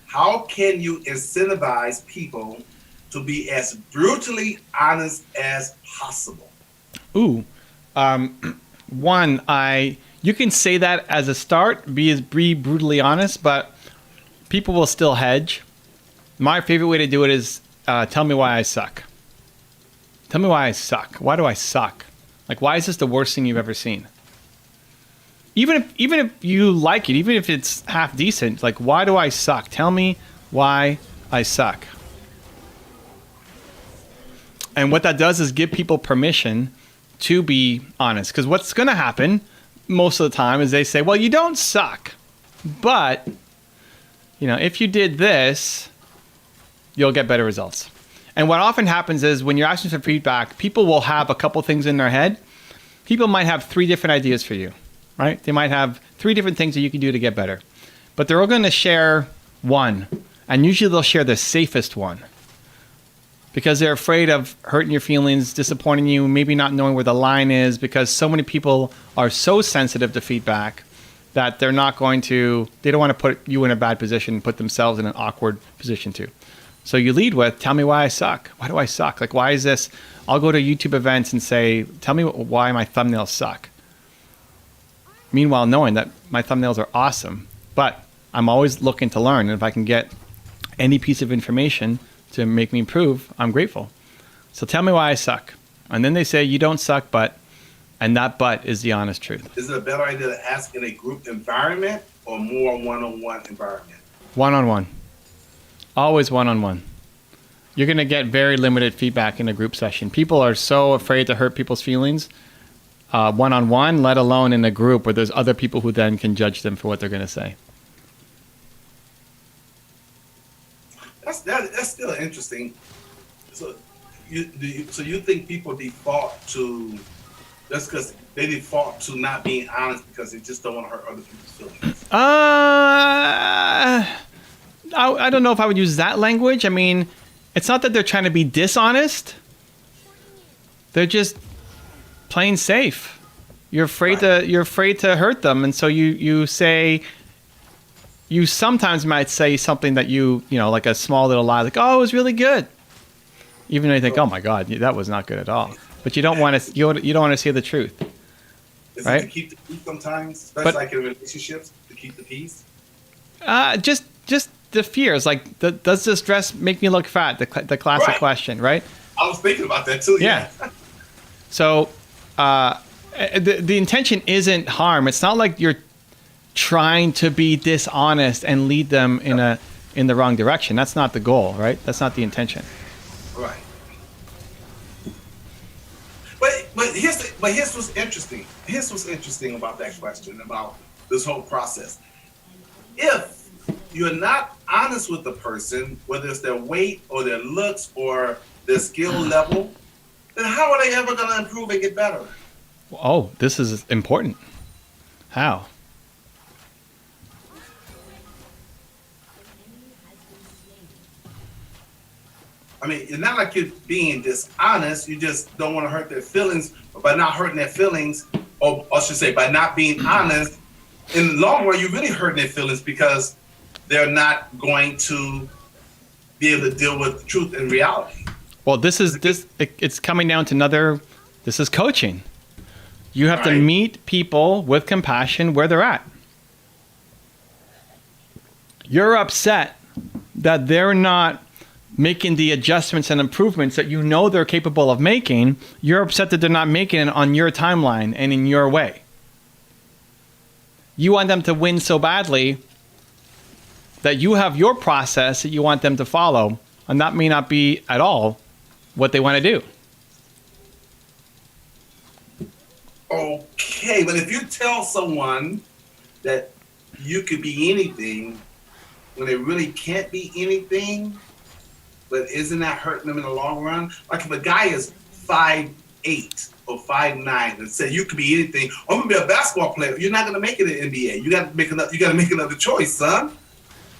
How can you incentivize people to be as brutally honest as possible? Ooh, one, you can say that as a start, be brutally honest, but people will still hedge. My favorite way to do it is tell me why I suck. Tell me why I suck. Why do I suck? Like, why is this the worst thing you've ever seen? Even if you like it, even if it's half decent, like, why do I suck? Tell me why I suck. And what that does is give people permission to be honest. Because what's going to happen most of the time is they say, well, you don't suck, but if you did this, you'll get better results. And what often happens is when you're asking for feedback, people will have a couple things in their head. People might have 3 different ideas for you, right? They might have 3 different things that you can do to get better. But they're all going to share one. And usually they'll share the safest one. Because they're afraid of hurting your feelings, disappointing you, maybe not knowing where the line is, because so many people are so sensitive to feedback that they don't want to put you in a bad position, put themselves in an awkward position too. So you lead with, tell me why I suck. Why do I suck? Like, why is this? I'll go to YouTube events and say, tell me why my thumbnails suck. Meanwhile, knowing that my thumbnails are awesome, but I'm always looking to learn. And if I can get any piece of information to make me improve, I'm grateful. So tell me why I suck. And then they say, you don't suck, and that but is the honest truth. Is it a better idea to ask in a group environment or more one-on-one environment? One-on-one. Always one-on-one. You're going to get very limited feedback in a group session. People are so afraid to hurt people's feelings one-on-one, let alone in a group where there's other people who then can judge them for what they're going to say. That's still interesting. So you think people default to, that's because they default to not being honest because they just don't want to hurt other people's feelings? I don't know if I would use that language. I mean, it's not that they're trying to be dishonest. They're just playing safe. You're afraid to hurt them, and so you say. You sometimes might say something that like a small little lie, like, "Oh, it was really good," even though you think, "Oh my God, that was not good at all." But you don't want to. You don't want to see the truth, Is right? it to keep the peace sometimes, especially like in relationships, to keep the peace? Just the fears. Like, does this dress make me look fat? The classic question, right? I was thinking about that too. Yeah. So the intention isn't harm. It's not like you're trying to be dishonest and lead them in the wrong direction. That's not the goal, right? That's not the intention. Right. But here's what's interesting. Here's what's interesting about that question, about this whole process. If you're not honest with the person, whether it's their weight or their looks or their skill level, then how are they ever going to improve and get better? Oh, this is important. How? I mean, it's not like you're being dishonest. You just don't want to hurt their feelings. But by not hurting their feelings, or I should say, by not being honest, in the long run, you're really hurting their feelings because they're not going to be able to deal with the truth and reality. Well, it's coming down to this is coaching. You have to meet people with compassion where they're at. You're upset that they're not making the adjustments and improvements that they're capable of making. You're upset that they're not making it on your timeline and in your way. You want them to win so badly that you have your process that you want them to follow, and that may not be at all what they want to do. Okay, but if you tell someone that you could be anything when they really can't be anything, but isn't that hurting them in the long run? Like if a guy is 5'8" or 5'9" and say you could be anything, I'm gonna be a basketball player, you're not gonna make it in the NBA. You gotta make another choice, son.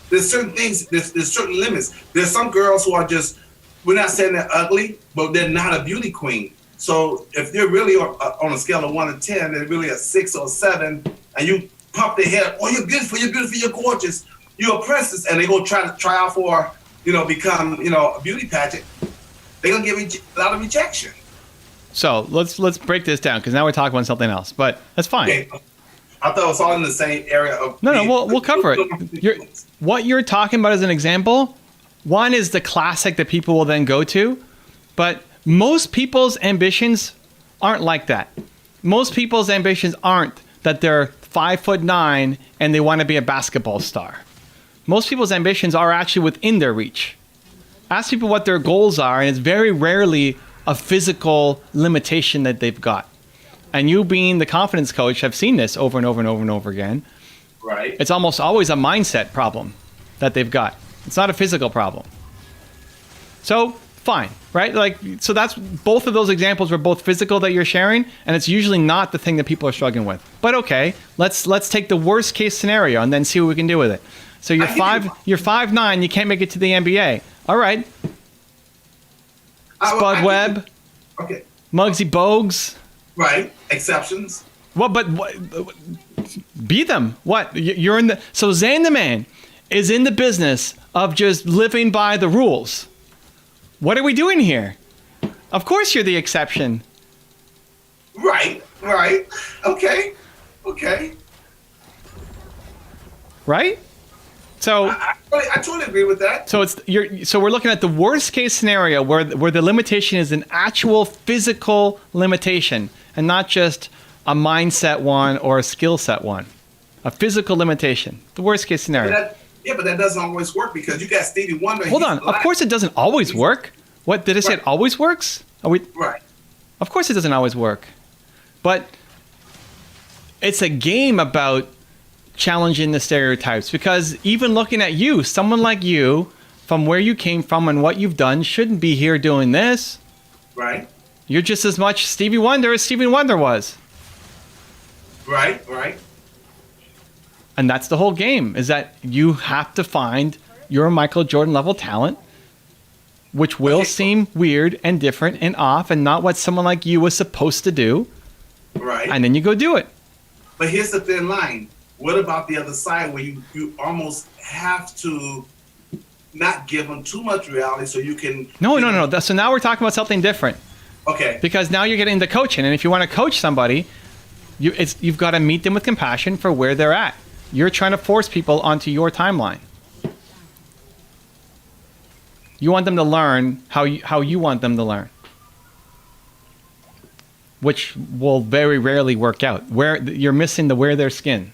There's certain things, there's certain limits. There's some girls who are just, we're not saying they're ugly, but they're not a beauty queen. So if they're really on a scale of 1 to 10, they're really a 6 or 7, and you pump their head, oh, you're beautiful, you're gorgeous. you're a princess, and they go try out for, become, a beauty pageant. They're gonna give a lot of rejection. So let's break this down because now we're talking about something else, but that's fine. Okay. I thought it was all in the same area of. No, we'll cover it. What you're talking about as an example, one is the classic that people will then go to, but most people's ambitions aren't like that. Most people's ambitions aren't that they're 5'9" and they want to be a basketball star. Most people's ambitions are actually within their reach. Ask people what their goals are, and it's very rarely a physical limitation that they've got. And you being the confidence coach have seen this over and over and over and over again. Right. It's almost always a mindset problem that they've got. It's not a physical problem. So, fine, right? Like, so that's both of those examples were both physical that you're sharing, and it's usually not the thing that people are struggling with. But okay, let's take the worst case scenario and then see what we can do with it. So you're 5'9", you can't make it to the NBA. All right. Spud Webb. Okay. Muggsy Bogues. Right. Exceptions. Well, but be them. What? You're in the. So Zane the Man is in the business of just living by the rules. What are we doing here? Of course you're the exception. Right. Okay. Right? So I totally agree with that. So so we're looking at the worst case scenario where the limitation is an actual physical limitation and not just a mindset one or a skill set one. A physical limitation. The worst case scenario. But that doesn't always work because you got Stevie Wonder. Hold on. Of course it doesn't always work. What did I say? It always works? Right. Of course it doesn't always work. But it's a game about challenging the stereotypes, because even looking at you, someone like you, from where you came from and what you've done, shouldn't be here doing this. Right. You're just as much Stevie Wonder as Stevie Wonder was. Right. And that's the whole game, is that you have to find your Michael Jordan level talent, which will seem weird and different and off and not what someone like you was supposed to do. Right. And then you go do it. But here's the thin line. What about the other side where you almost have to not give them too much reality so you can... No. So now we're talking about something different. Okay. Because now you're getting into coaching. And if you want to coach somebody, you've got to meet them with compassion for where they're at. You're trying to force people onto your timeline. You want them to learn how you want them to learn. Which will very rarely work out. Where you're missing the wear their skin.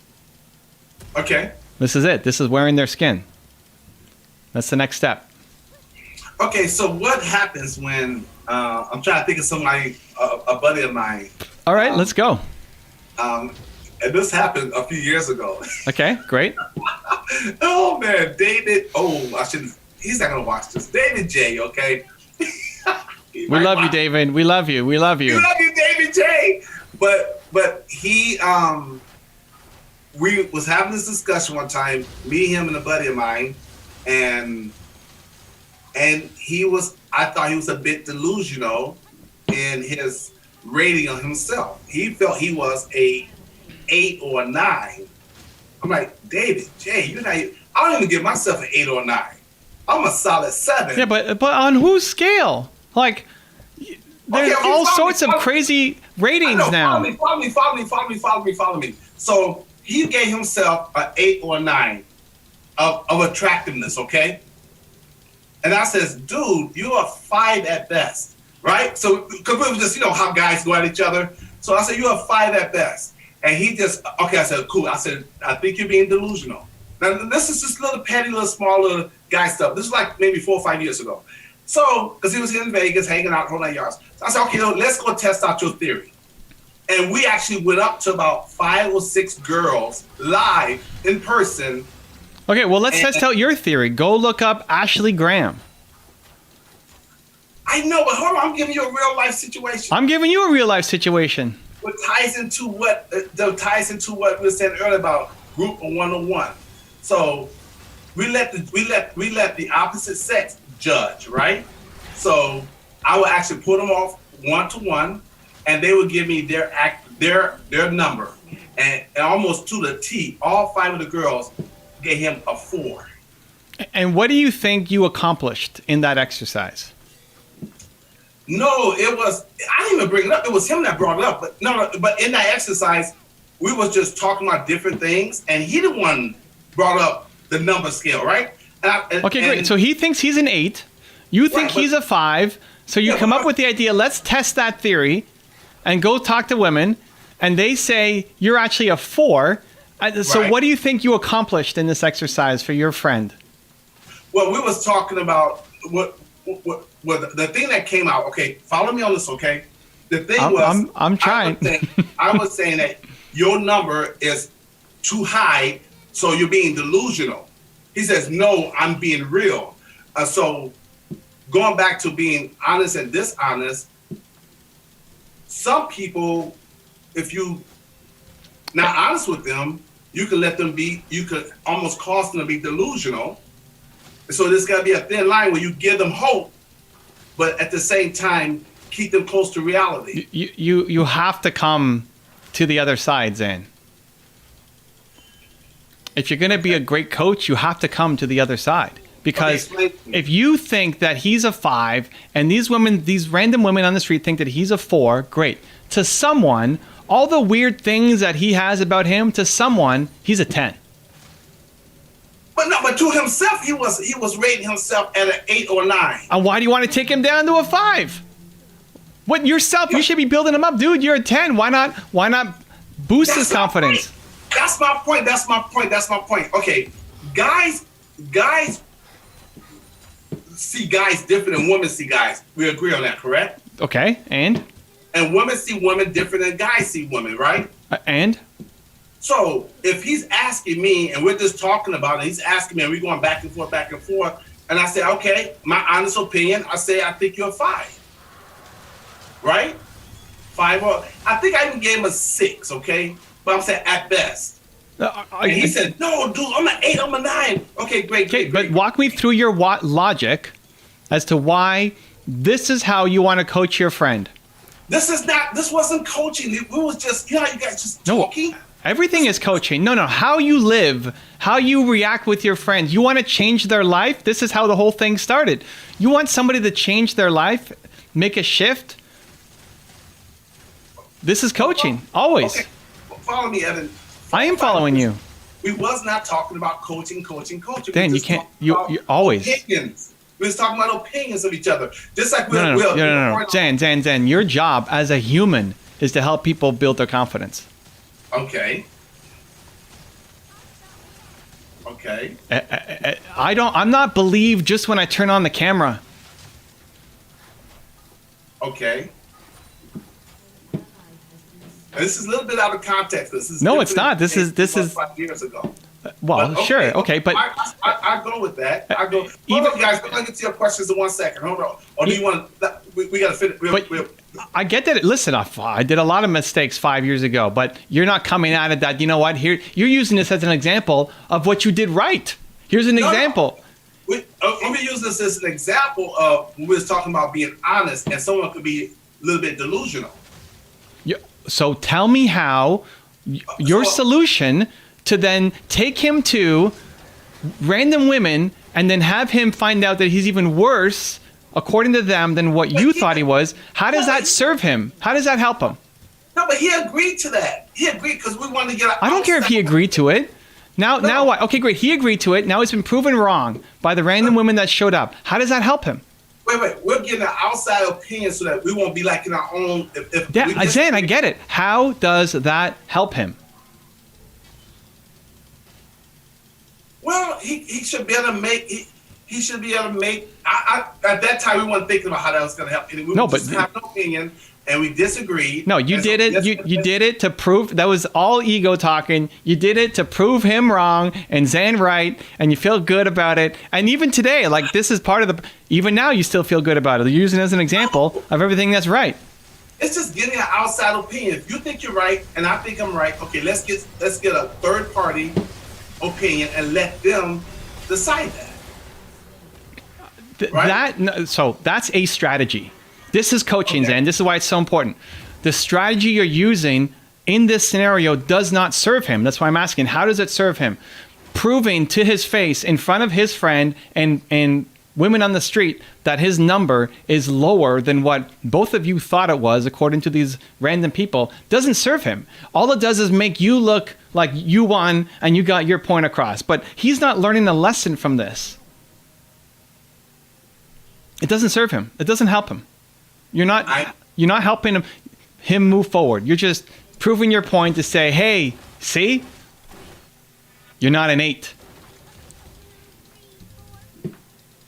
Okay. This is it. This is wearing their skin. That's the next step. Okay, so what happens when I'm trying to think of somebody, a buddy of mine. All right, let's go. And this happened a few years ago. Okay, great. Oh man, David. Oh, I shouldn't. He's not gonna watch this. David J. Okay. We love you, David. We love you. We love you. We love you, David J. But he we was having this discussion one time, me, him, and a buddy of mine, and he was. I thought he was a bit delusional in his rating on himself. He felt he was a 8 or a 9. I'm like, David J, you're not. I don't even give myself an 8 or a 9. I'm a solid 7. Yeah, but on whose scale? Like, there's all sorts of crazy ratings now. Follow me. So he gave himself an 8 or a 9 of attractiveness, okay? And I says, dude, you're a 5 at best, right? So, because it was just, how guys go at each other. So I said, you're a 5 at best. And he just, okay, I said, cool. I said, I think you're being delusional. Now, this is just little petty, little small, little guy stuff. This is like maybe 4 or 5 years ago. So, because he was in Vegas, hanging out, whole 9 yards. So I said, okay, let's go test out your theory. And we actually went up to about 5 or 6 girls live in person. Okay, well, let's test out your theory. Go look up Ashley Graham. I know, but hold on, I'm giving you a real life situation. I'm giving you a real life situation. What ties into what we were saying earlier about group or one-on-one. So we let the opposite sex judge, right? So I would actually put them off 1-to-1, and they would give me their number, and almost to the T, all 5 of the girls gave him a 4. And what do you think you accomplished in that exercise? No, it was, I didn't even bring it up. It was him that brought it up. But no, but in that exercise, we was just talking about different things, and he the one brought up the number scale, right? Okay, great. So he thinks he's an 8. You think Right, but- he's a 5. So you Yeah, come but- up with the idea, let's test that theory and go talk to women. And they say you're actually a 4. So Right. what do you think you accomplished in this exercise for your friend? Well, we was talking about what the thing that came out. Okay, follow me on this, okay? The thing I'm trying. I was saying that your number is too high, so you're being delusional. He says, no, I'm being real. So going back to being honest and dishonest, some people, if you not honest with them, you can let them be, you could almost cause them to be delusional. So there's got to be a thin line where you give them hope, but at the same time, keep them close to reality. You have to come to the other side, Zan. If you're going to be a great coach, you have to come to the other side. Because Okay, explain. if you think that he's a 5 and these women, these random women on the street think that he's a 4, great. To someone, all the weird things that he has about him, to someone, he's a 10. But to himself, he was rating himself at an 8 or 9. And why do you want to take him down to a 5? What yourself? You should be building him up, dude. You're a 10. Why not boost his That's my confidence? point. That's my point. Okay, guys see guys different than women see guys. We agree on that, correct? Okay, and women see women different than guys see women, right? And So if he's asking me and we're just talking about it, he's asking me and we're going back and forth, and I say, okay, my honest opinion, I say I think you're a 5. Right? 5 or I think I even gave him a 6, okay? But I'm saying at best. And he said, no, dude, I'm an 8, I'm a 9. Okay, great. but walk me through your logic as to why this is how you want to coach your friend. This wasn't coaching. We was just, you guys just talking. Everything is coaching. No, how you live, how you react with your friends. You want to change their life? This is how the whole thing started. You want somebody to change their life, make a shift? This is coaching, always. Okay. Follow me, Evan. I am following you. We was not talking about coaching. Dan, We you just can't, talked you about always. opinions. We was talking about opinions of each other. Just like No. Zan, your job as a human is to help people build their confidence. Okay. I'm not believed just when I turn on the camera. Okay. And this is a little bit out of context. No, it's not. This is 5 years ago. Well, But, sure, okay, but I go with that. I go. Even- Hold on, guys. Let me get to your questions in 1 second. Hold on. Or do you want? We got to fit. I get that. Listen, I did a lot of mistakes 5 years ago, but you're not coming at it that, you know what? Here, you're using this as an example of what you did right. Here's an example. Let me use this as an example of when we was talking about being honest, and someone could be a little bit delusional. So tell me how your solution to then take him to random women and then have him find out that he's even worse, according to them, than what you thought he was. How does that serve him? How does that help him? No, but he agreed to that. He agreed because we wanted to get. I don't care if he agreed to it. Now what? Okay, great. He agreed to it. Now it's been proven wrong by the random women that showed up. How does that help him? Wait. We're getting an outside opinion so that we won't be like in our own. Zan, I get it. How does that help him? Well, he should be able to make. He should be able to make. At that time, we weren't thinking about how that was going to help. We just have no opinion, and we disagreed. No, you did it. You did it to prove that was all ego talking. You did it to prove him wrong and Zan right, and you feel good about it. And even today, like this is part of the. Even now, you still feel good about it. You're using it as an example of everything that's right. It's just getting an outside opinion. If you think you're right and I think I'm right, okay, let's get a third party opinion and let them decide that. Right? So that's a strategy. This is coaching, Zan. This is why it's so important. The strategy you're using in this scenario does not serve him. That's why I'm asking, how does it serve him? proving to his face in front of his friend and women on the street that his number is lower than what both of you thought it was, according to these random people, doesn't serve him. All it does is make you look like you won and you got your point across. But he's not learning a lesson from this. It doesn't serve him. It doesn't help him. You're not helping him move forward. You're just proving your point to say, hey, see? You're not an 8.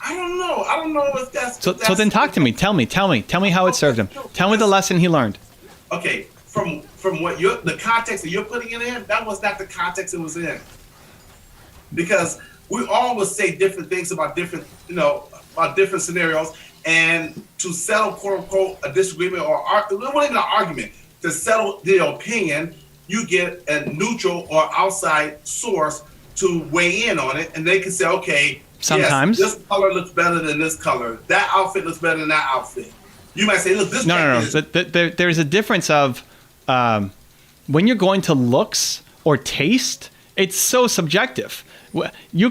I don't know if that's... So then talk to me. Tell me how it served him. Tell me the lesson he learned. Okay, from what the context that you're putting it in, that was not the context it was in. Because we always say different things about different scenarios, and to settle, quote unquote, a disagreement or it wasn't even an argument, to settle the opinion, you get a neutral or outside source to weigh in on it, and they can say, okay, sometimes yes, this color looks better than this color. That outfit looks better than that outfit. You might say, look, this... No. There's a difference of when you're going to looks or taste, it's so subjective.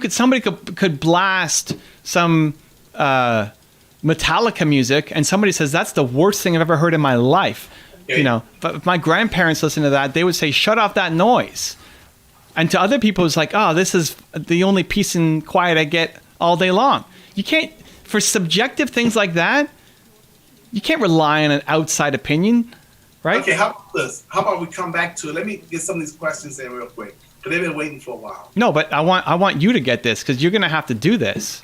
Somebody could blast some Metallica music, and somebody says, that's the worst thing I've ever heard in my life. Okay. But if my grandparents listen to that, they would say, shut off that noise. And to other people, it's like, oh, this is the only peace and quiet I get all day long. You can't, for subjective things like that, you can't rely on an outside opinion, right? Okay, how about this? How about we come back to it? Let me get some of these questions in real quick, because they've been waiting for a while. No, but I want you to get this, because you're going to have to do this.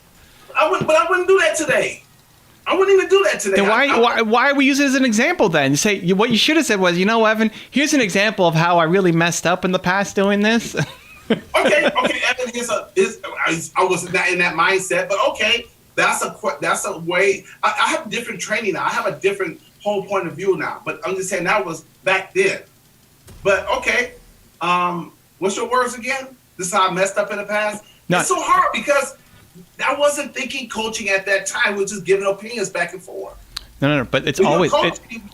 I wouldn't do that today. I wouldn't even do that today. Then why are we using it as an example then? You say, what you should have said was, Evan, here's an example of how I really messed up in the past doing this. okay, Evan, I was not in that mindset, but okay, that's a way. I have different training now. I have a different whole point of view now, but I'm just saying that was back then. But okay, what's your words again? This is how I messed up in the past? No. It's so hard because I wasn't thinking coaching at that time. We were just giving opinions back and forth. No, but it's always...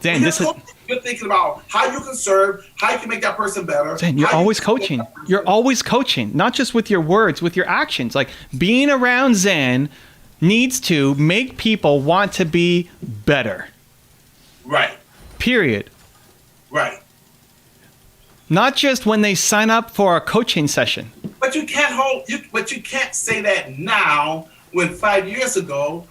Dan, you're thinking about how you can serve, how you can make that person better. Dan, you're always coaching. You're always coaching, not just with your words, with your actions. Like, being around Zen needs to make people want to be better. Right. Period. Right. Not just when they sign up for a coaching session. But you can't say that now when 5 years ago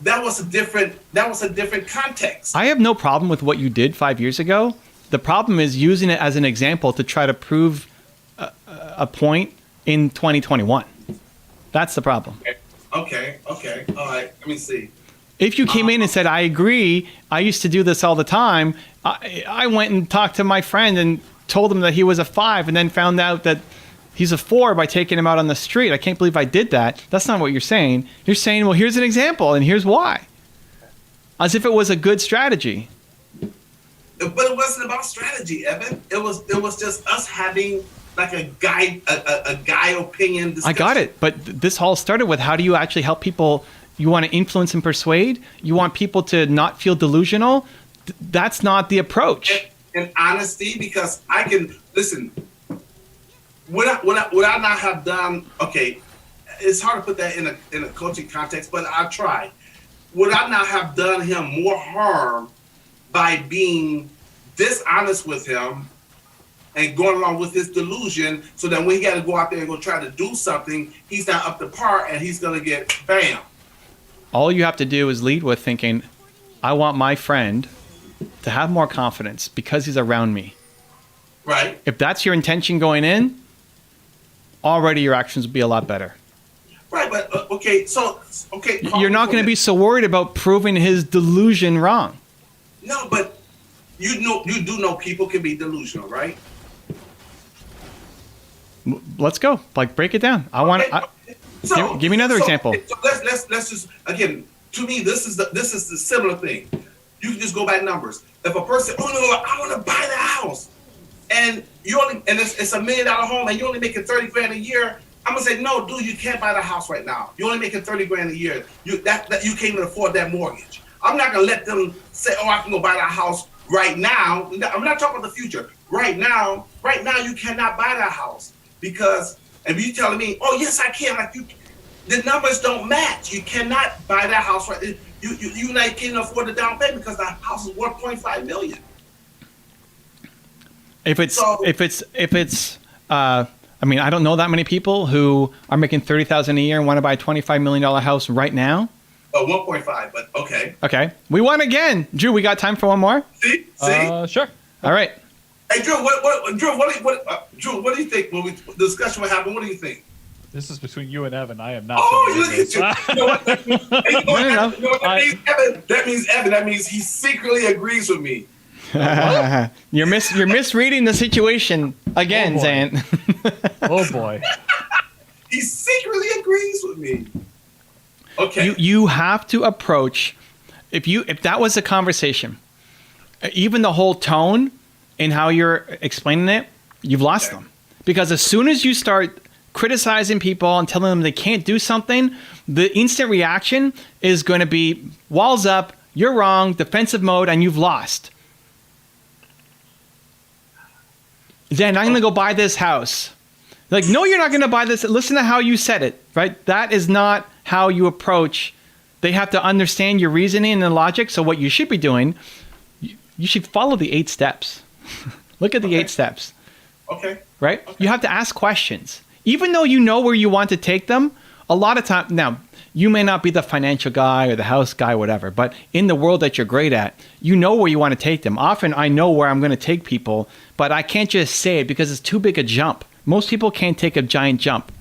that was a different context. I have no problem with what you did 5 years ago. The problem is using it as an example to try to prove a point in 2021. That's the problem. Okay. All right. Let me see. If you came in and said, I agree, I used to do this all the time, I went and talked to my friend and told him that he was a 5 and then found out that he's a 4 by taking him out on the street. I can't believe I did that. That's not what you're saying. You're saying, well, here's an example and here's why. As if it was a good strategy. But it wasn't about strategy, Evan. It was just us having like a guy opinion discussion. I got it. But this all started with, how do you actually help people? You want to influence and persuade? You want people to not feel delusional? That's not the approach. And honesty, because I can listen. Would I not have done? Okay, it's hard to put that in a coaching context, but I try. Would I not have done him more harm by being dishonest with him and going along with his delusion, so that when he got to go out there and go try to do something, he's not up to par and he's gonna get bam. All you have to do is lead with thinking, I want my friend to have more confidence because he's around me. Right. If that's your intention going in, already your actions will be a lot better. Right, but okay. You're not going to be so worried about proving his delusion wrong. No, but you do know people can be delusional, right? Let's go. Like, break it down. Give me another example. So let's just, again, to me, this is the similar thing. You can just go by numbers. If a person, oh no, I want to buy the house, and it's $1 million home, and you're only making $30,000 a year, I'm gonna say, no, dude, you can't buy the house right now. You're only making $30,000 a year. You can't even afford that mortgage. I'm not gonna let them say, oh, I can go buy that house right now. I'm not talking about the future. Right now, you cannot buy that house because And you telling me, oh yes, I can. Like the numbers don't match. You cannot buy that house right. You not can't afford the down payment because the house is worth $0.5 million. If it's I mean, I don't know that many people who are making $30,000 a year and want to buy a $25 million house right now. 1.5, but okay. Okay, we won again, Drew. We got time for one more. See, Sure. All right. Hey, Drew, Drew, what do you think when the discussion will happen? What do you think? This is between you and Evan. I am not. Oh, you look at you. You know what? That means Evan. That means he secretly agrees with me. You're misreading the situation again, Oh, Zan. Oh boy. He secretly agrees with me. Okay. You have to approach if that was a conversation, even the whole tone and how you're explaining it, you've lost them. Because as soon as you start criticizing people and telling them they can't do something, the instant reaction is going to be walls up, you're wrong, defensive mode, and you've lost. Then I'm going to go buy this house. Like, no, you're not going to buy this. Listen to how you said it, right? That is not how you approach. They have to understand your reasoning and the logic. So what you should be doing, you should follow the 8 steps. Look at the 8 steps. Okay. Right? Okay. You have to ask questions. Even though you know where you want to take them, a lot of time, now, you may not be the financial guy or the house guy, whatever, but in the world that you're great at, you know where you want to take them. Often I know where I'm going to take people, but I can't just say it because it's too big a jump. Most people can't take a giant jump.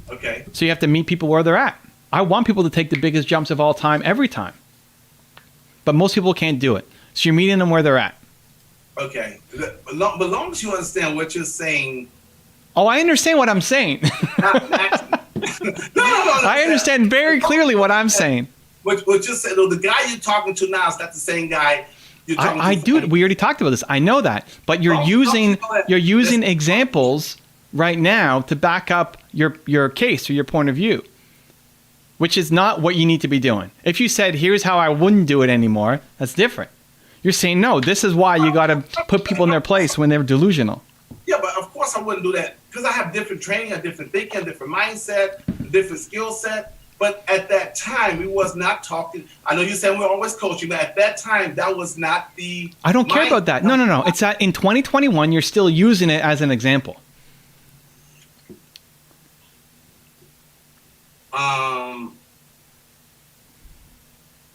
Okay. So you have to meet people where they're at. I want people to take the biggest jumps of all time, every time. But most people can't do it. So you're meeting them where they're at. Okay. But long as you understand what you're saying. Oh, I understand what I'm saying. No. I understand very clearly what I'm saying. What you said, though, the guy you're talking to now is not the same guy you're talking to. I do. We already talked about this. I know that. But you're using examples right now to back up your case or your point of view, which is not what you need to be doing. If you said, here's how I wouldn't do it anymore, that's different. You're saying, no, this is why you got to put people in their place when they're delusional. Yeah, but of course I wouldn't do that because I have different training, a different thinking, a different mindset, a different skill set. But at that time, we was not talking. I know you said we're always coaching, but at that time, that was not the. I don't care about that. No. It's that in 2021, you're still using it as an example.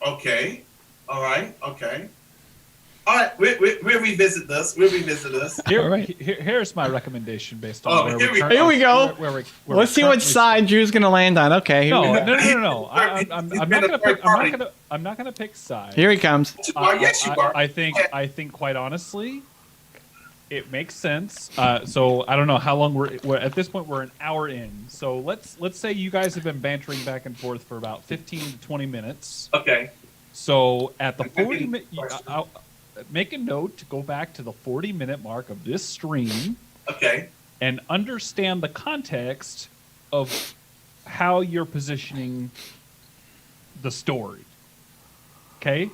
Okay. All right. Okay. All right. We'll revisit this. Here's my recommendation based on where Here we go. where Let's see what side Drew's going to land on. Okay. No. I'm not gonna pick sides. Here he comes. Yes, you are. I think quite honestly, it makes sense. So I don't know how long we're at this point. We're an hour in. So let's say you guys have been bantering back and forth for about 15 to 20 minutes. Okay. So at the 40 minute, I'll make a note to go back to the 40-minute mark of this stream. Okay. And understand the context of how you're positioning the story. Okay.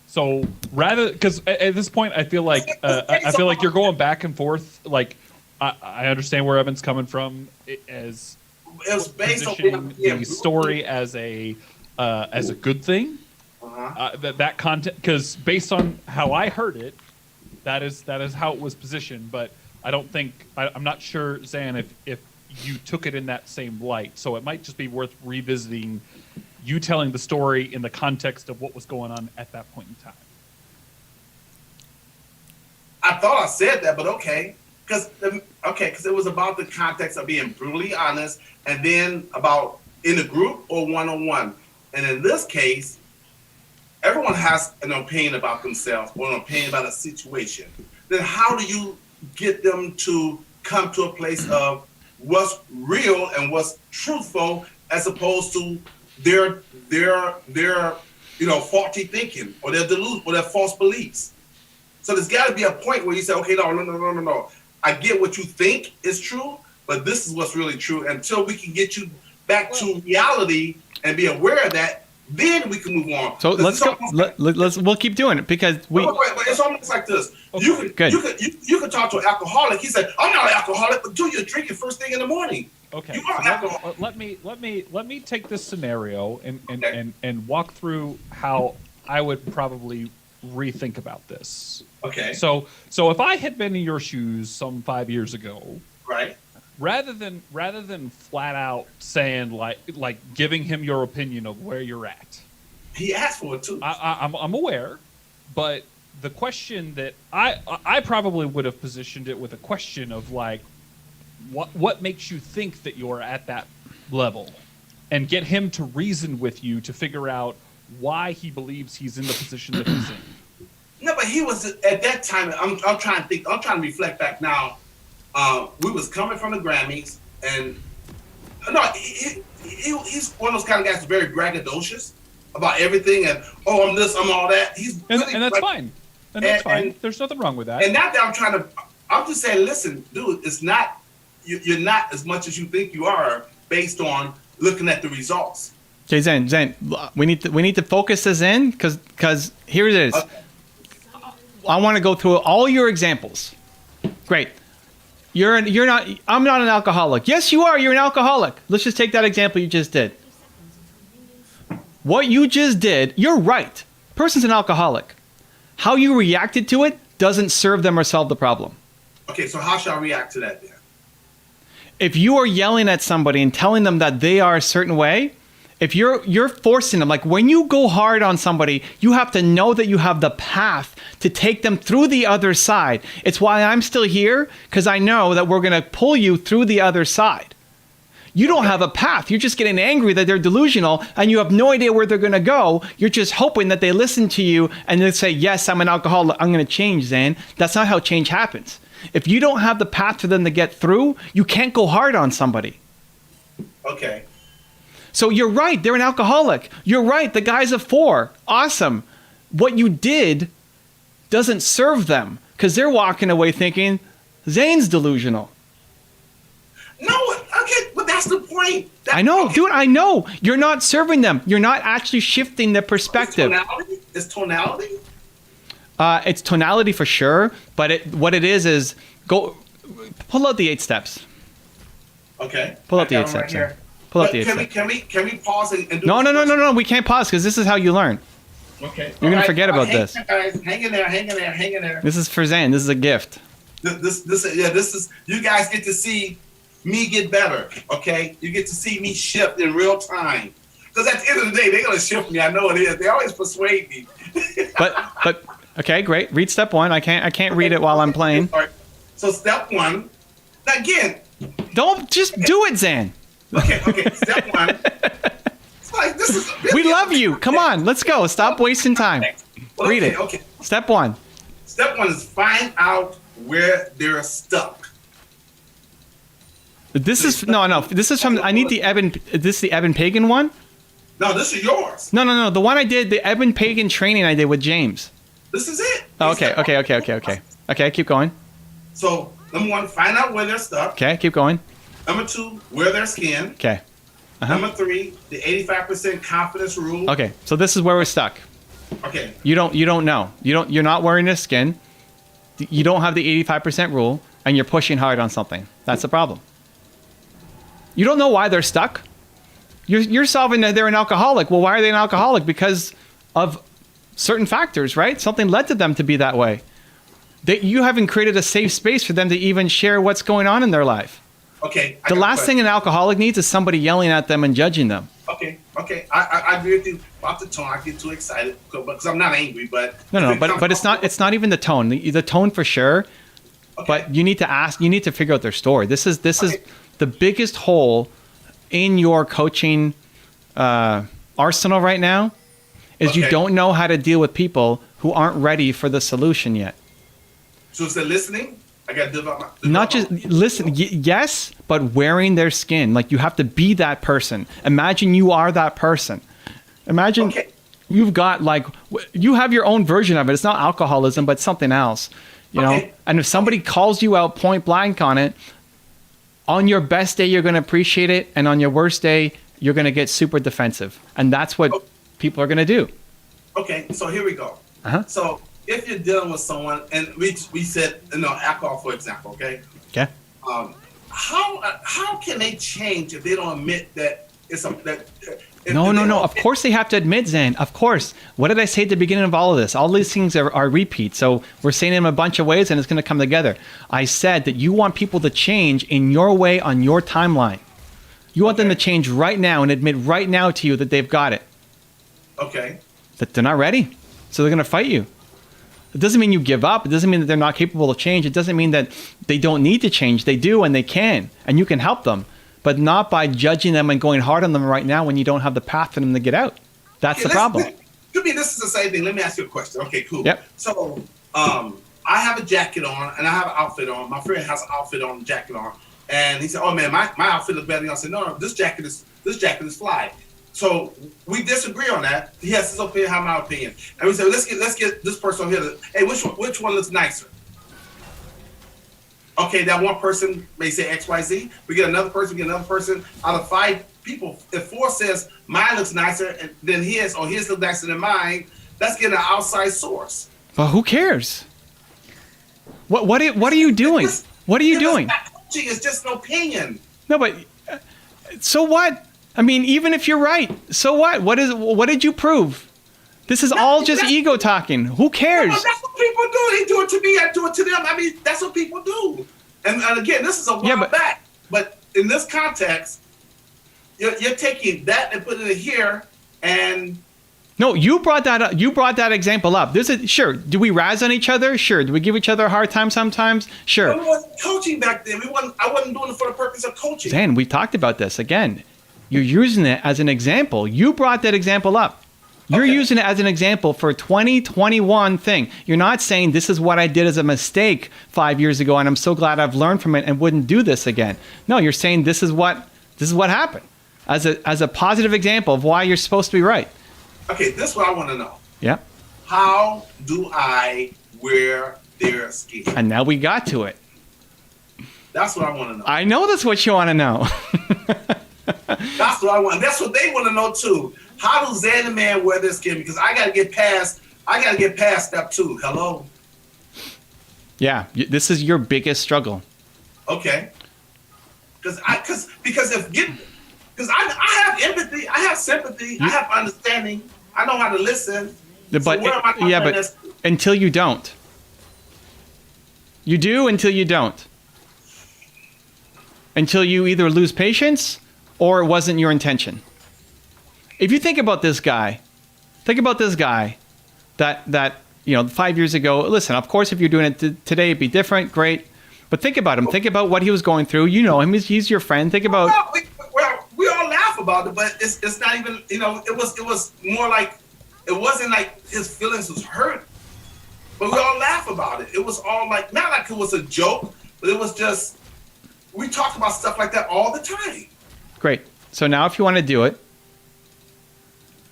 So because at this point, I feel like you're going back and forth. Like I understand where Evan's coming from as positioning the story as a good thing. That content, because based on how I heard it, that is how it was positioned. But I don't think I'm not sure, Zan, if you took it in that same light. So it might just be worth revisiting. You telling the story in the context of what was going on at that point in time. I thought I said that, but okay. Because it was about the context of being brutally honest and then about in a group or one-on-one. And in this case, everyone has an opinion about themselves or an opinion about a situation. Then how do you get them to come to a place of what's real and what's truthful as opposed to their faulty thinking or their delusion or their false beliefs? So there's got to be a point where you say, okay, no. I get what you think is true, but this is what's really true. Until we can get you back to reality and be aware of that, then we can move on. So 'Cause let's it's go. almost We'll keep doing it because we. Wait, it's almost like this. Okay, good. You could talk to an alcoholic. He said, "I'm not an alcoholic, but you're drinking first thing in the morning." Okay, You so are alcohol. let me take this scenario Okay. and walk through how I would probably rethink about this. Okay. So if I had been in your shoes some 5 years ago, Right. rather than flat out saying like giving him your opinion of where you're at, He asked for it too. I'm aware, but the question that I probably would have positioned it with a question of like, what makes you think that you're at that level, and get him to reason with you to figure out why he believes he's in the position that he's in. No, but he was at that time. I'm trying to think. I'm trying to reflect back now. We was coming from the Grammys, and no, he's one of those kind of guys who's very braggadocious about everything, and I'm this, I'm all that. He's really, And that's fine. And that's fine. and- There's nothing wrong with that. And not that I'm just saying, listen, dude, it's not, you're not as much as you think you are based on looking at the results. Okay, Zen, we need to focus this in because here it is. Okay. I want to go through all your examples. Great. You're not. I'm not an alcoholic. Yes, you are. You're an alcoholic. Let's just take that example you just did. What you just did, you're right. Person's an alcoholic. How you reacted to it doesn't serve them or solve the problem. Okay, so how should I react to that then? If you are yelling at somebody and telling them that they are a certain way, if you're forcing them, like when you go hard on somebody, you have to know that you have the path to take them through the other side. It's why I'm still here, because I know that we're going to pull you through the other side. You don't have a path. You're just getting angry that they're delusional and you have no idea where they're going to go. You're just hoping that they listen to you and they say, yes, I'm an alcoholic. I'm going to change, Zan. That's not how change happens. If you don't have the path for them to get through, you can't go hard on somebody. Okay. So you're right. They're an alcoholic. You're right. The guy's a 4. Awesome. What you did doesn't serve them because they're walking away thinking Zane's delusional. No, okay, but that's the point. I know, dude. I know. You're not serving them. You're not actually shifting the perspective. It's tonality? It's tonality for sure. But what it is go pull out the 8 steps. Okay. Pull out the I 8 got 'em steps. here. Pull out But the 8 can steps. we pause and do No. We can't pause because this is how you learn. Okay. You're gonna forget about hang this. there, guys. Hang in there. This is for Zane. This is a gift. This is you guys get to see me get better. Okay, you get to see me shift in real time. Because at the end of the day, they're gonna shift me. I know it is. They always persuade me. But okay, great. Read step 1. I can't read it while I'm playing. All right. So step 1. Now again. Don't just do it, Zan. Okay. Step 1. It's like this is. We love you. Come on, let's go. Stop wasting time. Well, Read it. Okay. Step 1. Step 1 is find out where they're stuck. This is no. This is from. I need the Evan. Is this the Evan Pagan one? No, this is yours. No. The one I did, the Evan Pagan training I did with James. This is it. Oh, okay. Okay, keep going. So, number 1, find out where they're stuck. Okay, keep going. Number 2, wear their skin. Okay. Number 3, the 85% confidence rule. Okay, so this is where we're stuck. Okay. You don't know. You're not wearing their skin. You don't have the 85% rule, and you're pushing hard on something. That's the problem. You don't know why they're stuck. You're solving that they're an alcoholic. Well, why are they an alcoholic? Because of certain factors, right? Something led to them to be that way. You haven't created a safe space for them to even share what's going on in their life. Okay. The last thing an alcoholic needs is somebody yelling at them and judging them. Okay. I agree with you about the tone. I get too excited because I'm not angry, but But it's not even the tone. The tone for sure. Okay. But you need to figure out their story. This is the biggest hole in your coaching arsenal right now is you don't know how to deal with people who aren't ready for the solution yet. So is it listening? I got to develop my. Not just listen, yes, but wearing their skin. Like you have to be that person. Imagine you are that person. Imagine you've got you have your own version of it. It's not alcoholism, but something else. You know. And if somebody calls you out point blank on it, on your best day you're going to appreciate it, and on your worst day you're going to get super defensive. And that's what people are going to do. Okay, so here we go. Uh-huh. So if you're dealing with someone, and we said, alcohol, for example, okay? Okay. How can they change if they don't admit that it's something that... No. Of course they have to admit, Zan. Of course. What did I say at the beginning of all of this? All these things are repeats. So we're saying it in a bunch of ways, and it's going to come together. I said that you want people to change in your way on your timeline. You want them to change right now and admit right now to you that they've got it. Okay. That they're not ready. So they're going to fight you. It doesn't mean you give up. It doesn't mean that they're not capable of change. It doesn't mean that they don't need to change. They do, and they can. And you can help them. But not by judging them and going hard on them right now when you don't have the path for them to get out. That's the problem. To me, this is the same thing. Let me ask you a question. Okay, cool. Yep. So, I have a jacket on and I have an outfit on. My friend has an outfit on, jacket on, and he said, "Oh man, my outfit looks better." And I said, "No, this jacket is fly." So we disagree on that. He has his opinion, I have my opinion, and we said, "Let's get this person over here. Hey, which one looks nicer?" Okay, that one person may say X, Y, Z. We get another person. Out of 5 people, if 4 says mine looks nicer than his, or his looks nicer than mine, let's get an outside source. Well, who cares? What are you doing? What are you doing? It's just an opinion. No, but so what? I mean, even if you're right, so what? What did you prove? This is all just ego talking. Who cares? No, that's what people do. They do it to me. I do it to them. I mean, that's what people do. And again, this is a while back. But in this context, you're taking that and putting it here. And no, you brought that up. You brought that example up. Sure. Do we razz on each other? Sure. Do we give each other a hard time sometimes? Sure. We wasn't coaching back then. I wasn't doing it for the purpose of coaching. Dan, we talked about this again. You're using it as an example. You brought that example up. You're using it as an example for a 2021 thing. You're not saying this is what I did as a mistake 5 years ago, and I'm so glad I've learned from it and wouldn't do this again. No, you're saying this is what happened as a positive example of why you're supposed to be right. Okay, this is what I want to know. Yeah. How do I wear their skin? And now we got to it. That's what I want to know. I know that's what you want to know. That's what I want. That's what they want to know too. How does Zan the man wear their skin? Because I gotta get past step 2. Hello. Yeah, this is your biggest struggle. Okay. Because I have empathy, I have sympathy, I have understanding, I know how to listen. But until you don't. You do until you don't. Until you either lose patience or it wasn't your intention. If you think about this guy that 5 years ago, listen, of course, if you're doing it today, it'd be different, great. But think about him. Think about what he was going through. You know him. He's your friend. Think about... We all laugh about it, but it's not even, it was more like, it wasn't like his feelings was hurt. But we all laugh about it. It was all like, not like it was a joke, but it was just, we talk about stuff like that all the time. Great. So now if you want to do it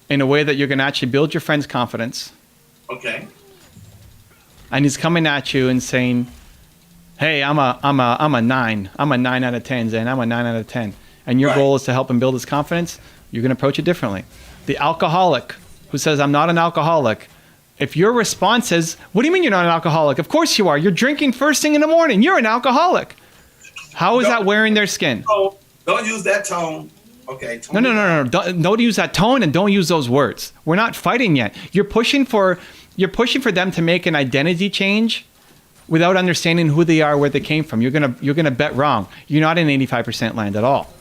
in a way that you're going to actually build your friend's confidence. Okay. And he's coming at you and saying, "Hey, I'm a 9. I'm a 9 out of 10, Zan. I'm a 9 out of 10." And your goal is to help him build his confidence. You're going to approach it differently. The alcoholic who says, "I'm not an alcoholic." If your response is, "What do you mean you're not an alcoholic? Of course you are. You're drinking first thing in the morning. You're an alcoholic." How is that wearing their skin? Don't use that tone. Okay. No. Don't use that tone and don't use those words. We're not fighting yet. You're pushing for them to make an identity change without understanding who they are, where they came from. You're gonna bet wrong. You're not in 85% land at all.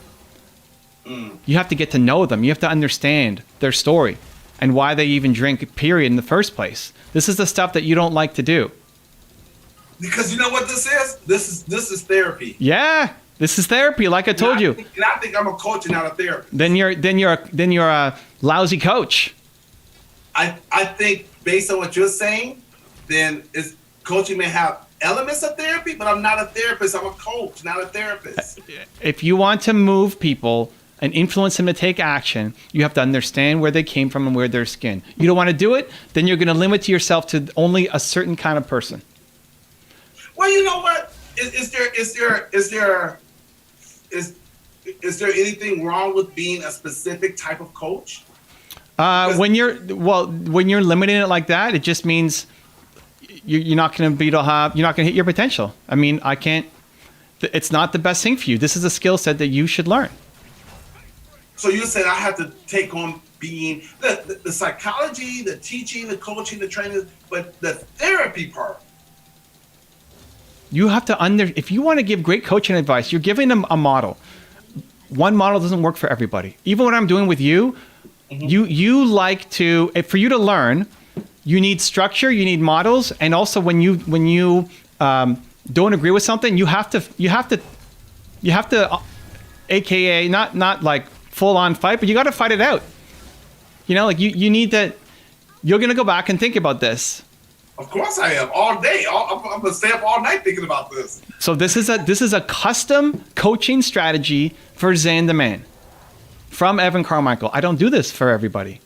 You have to get to know them. You have to understand their story and why they even drink, period, in the first place. This is the stuff that you don't like to do. Because you know what this is? This is therapy. Yeah, this is therapy, like I told you. And I think I'm a coach and not a therapist. Then you're a lousy coach. I think based on what you're saying, then coaching may have elements of therapy, but I'm not a therapist. I'm a coach, not a therapist. If you want to move people and influence them to take action, you have to understand where they came from and where their skin. You don't want to do it, then you're going to limit yourself to only a certain kind of person. Well, you know what? Is there anything wrong with being a specific type of coach? When you're limiting it like that, it just means you're not going to you're not going to hit your potential. I mean, I can't. It's not the best thing for you. This is a skill set that you should learn. So you said I have to take on being the psychology, the teaching, the coaching, the training, but the therapy part. You have to if you want to give great coaching advice, you're giving them a model. One model doesn't work for everybody. Even what I'm doing with you, you like to, for you to learn, you need structure, you need models, and also when you don't agree with something, you have to, AKA not like full on fight, but you got to fight it out. Like you need to. You're gonna go back and think about this. Of course I am. All day. I'm gonna stay up all night thinking about this. So this is a custom coaching strategy for Zane the Man from Evan Carmichael. I don't do this for everybody,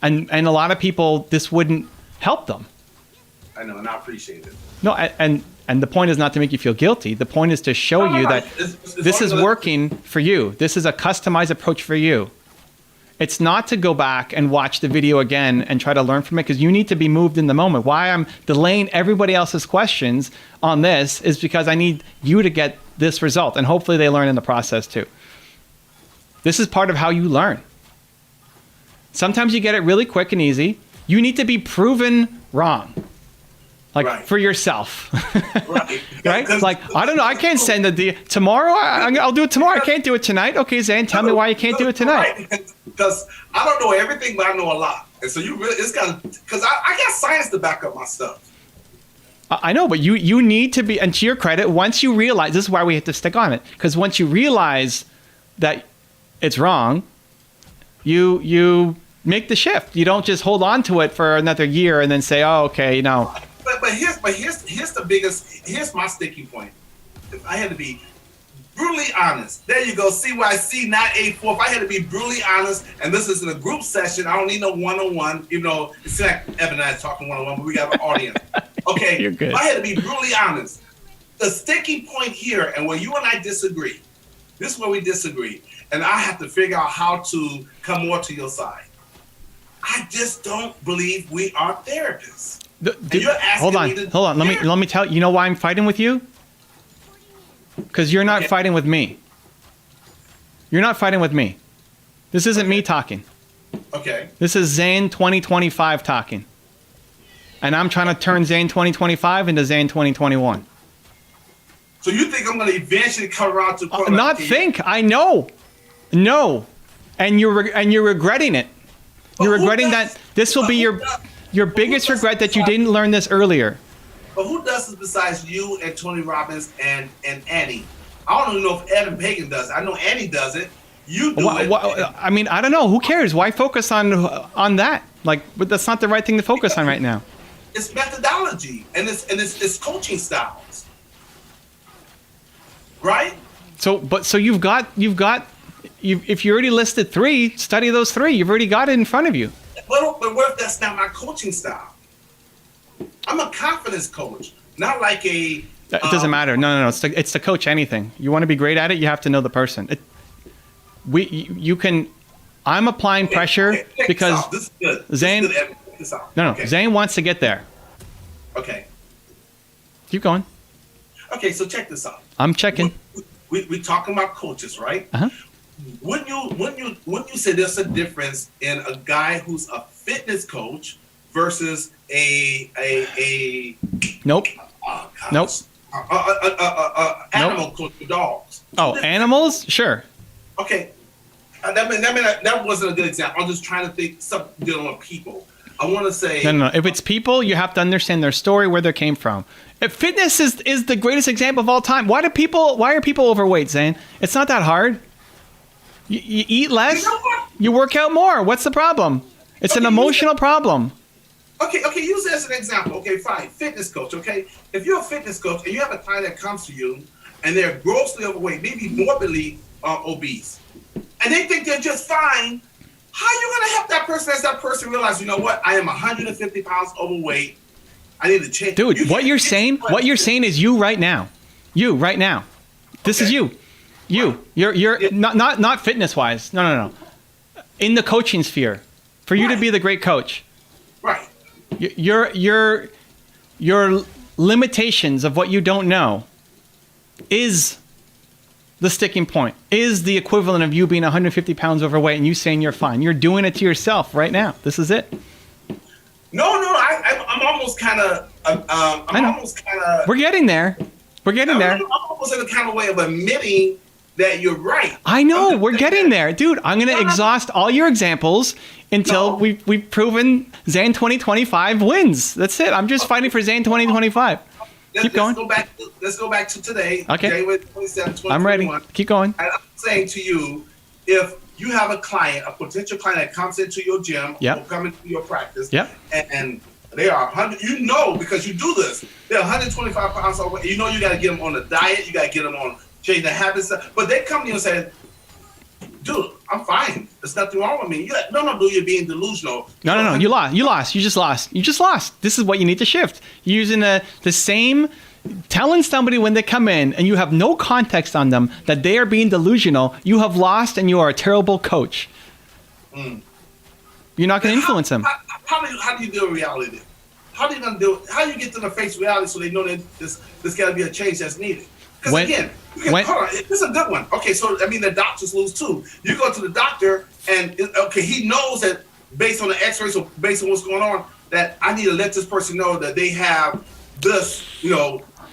and a lot of people this wouldn't help them. I know, and I appreciate it. No, and the point is not to make you feel guilty. The point is to show you that this is working for you. This is a customized approach for you. It's not to go back and watch the video again and try to learn from it, because you need to be moved in the moment. Why I'm delaying everybody else's questions on this is because I need you to get this result, and hopefully they learn in the process too. This is part of how you learn. Sometimes you get it really quick and easy. You need to be proven wrong. Like for yourself, right? Like, I don't know. I can't send tomorrow. I'll do it tomorrow. I can't do it tonight. Okay, Zane, tell me why you can't do it tonight. Because I don't know everything, but I know a lot. And so it's got to, because I got science to back up my stuff. I know, but you need to be, and to your credit, once you realize, this is why we have to stick on it. Because once you realize that it's wrong, you make the shift. You don't just hold on to it for another year and then say, oh, okay, But here's the biggest. Here's my sticking point. If I had to be brutally honest, there you go. CYC, not A4. If I had to be brutally honest, and this is in a group session, I don't need no one-on-one. Even though it's like Evan and I talking one-on-one, but we got an audience. Okay, you're good. If I had to be brutally honest, the sticking point here, and where you and I disagree, this is where we disagree, and I have to figure out how to come more to your side. I just don't believe we are therapists. Hold on. Let me tell you. You know why I'm fighting with you? Because you're not fighting with me. You're not fighting with me. This isn't me talking. Okay. This is Zane 2025 talking. And I'm trying to turn Zane 2025 into Zane 2021. So you think I'm going to eventually come around to not think. I know. No. And you're regretting it. You're regretting that this will be your biggest regret that you didn't learn this earlier. But who does this besides you and Tony Robbins and Annie? I don't even know if Evan Pagan does it. I know Annie does it. You do it. I mean, I don't know. Who cares? Why focus on that? Like, but that's not the right thing to focus on right now. It's methodology and it's coaching styles, right? So you've got if you already listed 3, study those 3. You've already got it in front of you. But what if that's not my coaching style? I'm a confidence coach, not like a. It doesn't matter. No. It's to coach anything. You want to be great at it, you have to know the person. I'm applying pressure because this is good. Zane. Okay. Zane wants to get there. Okay. Keep going. Okay, so check this out. I'm checking. We talking about coaches, right? Uh-huh. When you say there's a difference in a guy who's a fitness coach versus a nope. Nope. Animal coach for dogs. Oh, animals? Sure. Okay. That wasn't a good example. I'm just trying to think something dealing with people. I want to say no. If it's people, you have to understand their story, where they came from. If fitness is the greatest example of all time. Why are people overweight, Zane? It's not that hard. You eat less. You know what? You work out more. What's the problem? It's an emotional problem. Okay, use it as an example. Okay, fine. Fitness coach, okay? If you're a fitness coach and you have a client that comes to you and they're grossly overweight, maybe morbidly obese, and they think they're just fine, how are you going to help that person as that person realize, you know what, I am 150 pounds overweight. I need to change. Dude, what you're saying is you right now. You right now. This is you. You. You're not fitness wise. No. In the coaching sphere. for you to be the great coach. Right. Your limitations of what you don't know is the sticking point, is the equivalent of you being 150 pounds overweight and you saying you're fine. You're doing it to yourself right now. This is it. No, I'm almost kind of. I'm almost kind of. We're getting there. We're getting there. I'm almost in a kind of way of admitting that you're right. I know. We're getting there. Dude, I'm going to exhaust all your examples until we've proven Zan 2025 wins. That's it. I'm just fighting for Zan 2025. Keep going. Let's go back to today. Okay. January 27, 2021. I'm ready. Keep going. And I'm saying to you, if you have a client, a potential client that comes into your gym or come into your practice, and they are 100, you know, because you do this, they're 125 pounds overweight. You know you got to get them on a diet. You got to get them on change their habits. But they come to you and say, dude, I'm fine. There's nothing wrong with me. You're like, no, dude, you're being delusional. No. You lost. You just lost. This is what you need to shift. You're using the same, telling somebody when they come in and you have no context on them that they are being delusional. You have lost and you are a terrible coach. You're not going to influence them. How do you deal with reality? How do you get them to face reality so they know that there's got to be a change that's needed? Because again, hold on, this is a good one. Okay, so I mean the doctors lose too. You go to the doctor and he knows that based on the X-rays or based on what's going on, that I need to let this person know that they have this,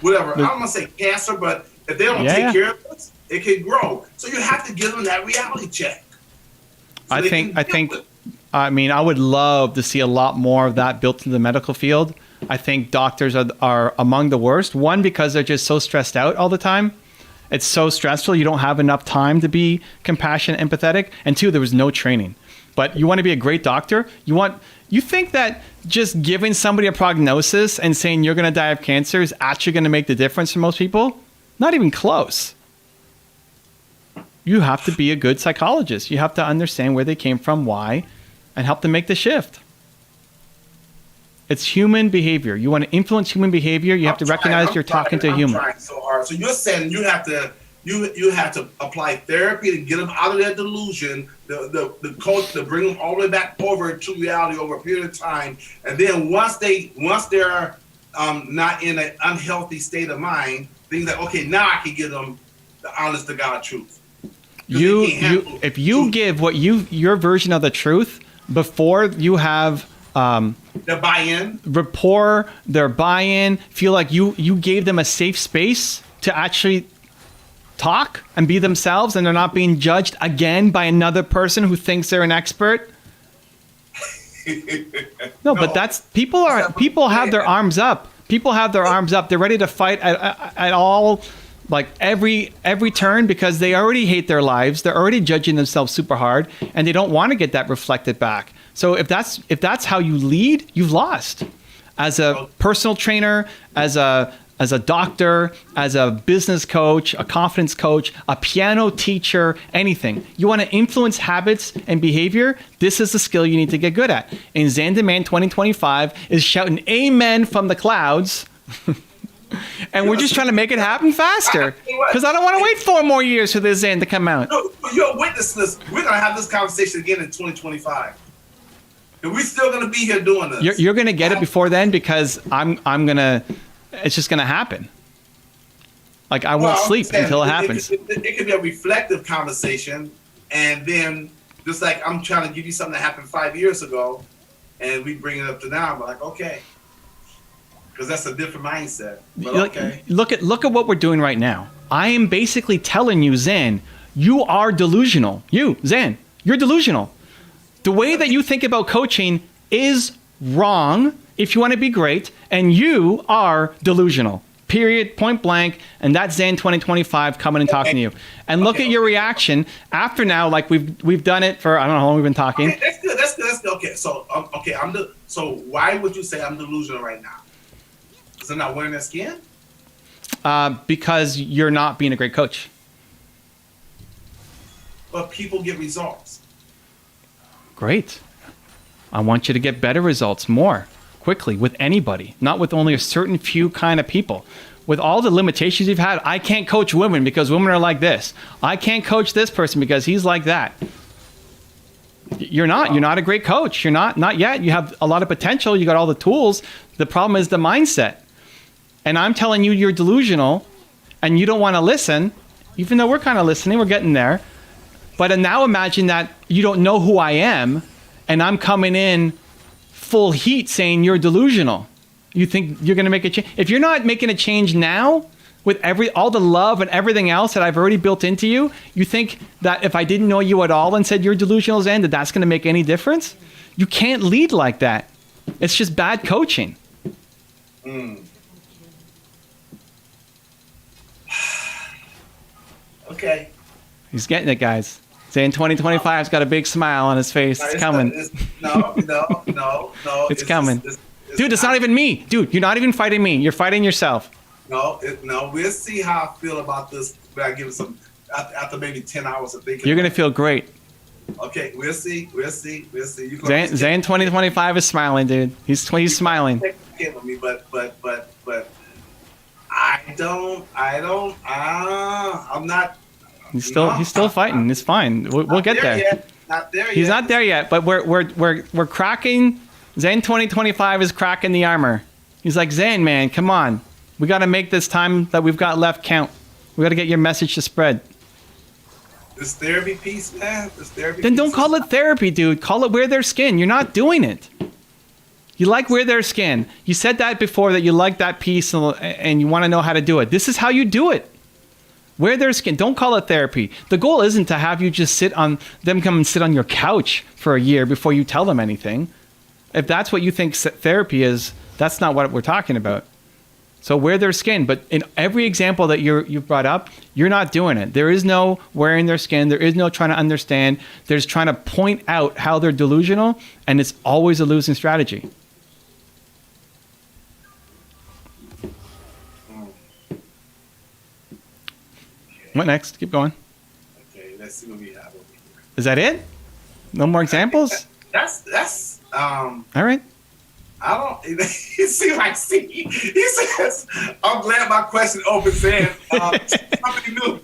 whatever. I don't want to say cancer, but if they don't take care of this, it can grow. So you have to give them that reality check. So I mean, I would love to see a lot more of that built into the medical field. I think doctors are among the worst. One, because they're just so stressed out all the time. It's so stressful. You don't have enough time to be compassionate, empathetic. And two, there was no training. But you want to be a great doctor? You think that just giving somebody a prognosis and saying you're going to die of cancer is actually going to make the difference for most people? Not even close. You have to be a good psychologist. You have to understand where they came from, why, and help them make the shift. It's human behavior. You want to influence human behavior, you have to recognize you're talking to a human. I'm trying so hard. So you're saying you have to apply therapy to get them out of their delusion, the coach to bring them all the way back over to reality over a period of time, and then once they're not in an unhealthy state of mind, things like, okay, now I can give them the honest to God truth. If you give your version of the truth before you have their buy-in, rapport, their buy-in, feel like you gave them a safe space to actually talk and be themselves, and they're not being judged again by another person who thinks they're an expert. No, but that's people have their arms up. People have their arms up. They're ready to fight at all, like every turn, because they already hate their lives. They're already judging themselves super hard, and they don't want to get that reflected back. So if that's how you lead, you've lost. As a personal trainer, as a doctor, as a business coach, a confidence coach, a piano teacher, anything. You want to influence habits and behavior, this is the skill you need to get good at. And Zan Demand 2025 is shouting amen from the clouds. And we're just trying to make it happen faster. Because I don't want to wait 4 more years for this Zan to come out. No, you're a witness to this. We're going to have this conversation again in 2025. And we're still going to be here doing this. You're going to get it before then, because I'm going to... It's just going to happen. Like, I won't sleep until it happens. It could be a reflective conversation, and then just like I'm trying to give you something that happened 5 years ago, and we bring it up to now, we're like, okay. Because that's a different mindset. But okay. Look at what we're doing right now. I am basically telling you, Zan, you are delusional. Zan, you're delusional. The way that you think about coaching is wrong if you want to be great, and you are delusional. Period, point blank, and that's Zan 2025 coming and talking to you. And look at your reaction after now, like we've done it for, I don't know how long we've been talking. Okay, that's good. Okay, so so why would you say I'm delusional right now? Because I'm not wearing that skin? Because you're not being a great coach. But people get results. Great. I want you to get better results more quickly with anybody, not with only a certain few kind of people. With all the limitations you've had, I can't coach women because women are like this. I can't coach this person because he's like that. You're not. You're not a great coach. You're not yet. You have a lot of potential. You got all the tools. The problem is the mindset. And I'm telling you, you're delusional, and you don't want to listen, even though we're kind of listening. We're getting there. But now imagine that you don't know who I am, and I'm coming in full heat saying you're delusional. You think you're going to make a change? If you're not making a change now, with all the love and everything else that I've already built into you, you think that if I didn't know you at all and said you're delusional, Zen, that's going to make any difference? You can't lead like that. It's just bad coaching. Okay. He's getting it, guys. Zen 2025's got a big smile on his face. It's coming. No. It's coming. Dude, it's not even me. Dude, you're not even fighting me. You're fighting yourself. No, we'll see how I feel about this when I give it some, after maybe 10 hours of thinking. You're going to feel great. Okay, we'll see. Zen 2025 is smiling, dude. He's smiling. Me, but I'm not. He's still fighting. It's fine. We'll get there. Not there yet. He's not there yet, but we're cracking. Zen 2025 is cracking the armor. He's like, Zen, man, come on. We got to make this time that we've got left count. We got to get your message to spread. This therapy piece, man. Then don't call it therapy, dude. Call it wear their skin. You're not doing it. You like wear their skin. You said that before, that you like that piece and you want to know how to do it. This is how you do it. Wear their skin. Don't call it therapy. The goal isn't to have you just come and sit on your couch for a year before you tell them anything. If that's what you think therapy is, that's not what we're talking about. So wear their skin. But in every example that you've brought up, you're not doing it. There is no wearing their skin. There is no trying to understand. There's trying to point out how they're delusional, and it's always a losing strategy. What next? Keep going. Okay, let's see what we have over here. Is that it? No more examples? That's All right. I don't. He says, "I'm glad my question opens saying something new."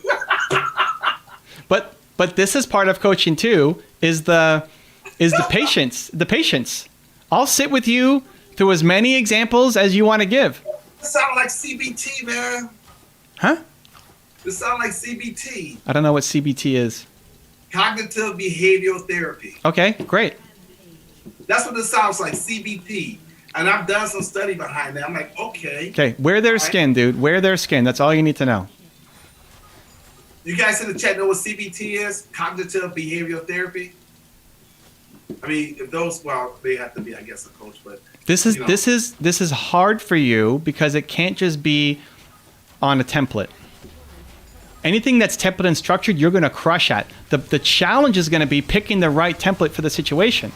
But this is part of coaching too. Is the patience? The patience. I'll sit with you through as many examples as you want to give. This sounds like CBT, man. Huh? This sounds like CBT. I don't know what CBT is. Cognitive behavioral therapy. Okay, great. That's what this sounds like, CBT. And I've done some study behind that. I'm like, okay. Okay, wear their skin, dude. Wear their skin. That's all you need to know. You guys in the chat know what CBT is? Cognitive behavioral therapy. I mean, if those, well, they have to be, I guess, a coach, but this is hard for you because it can't just be on a template. Anything that's template and structured, you're going to crush at. The challenge is going to be picking the right template for the situation.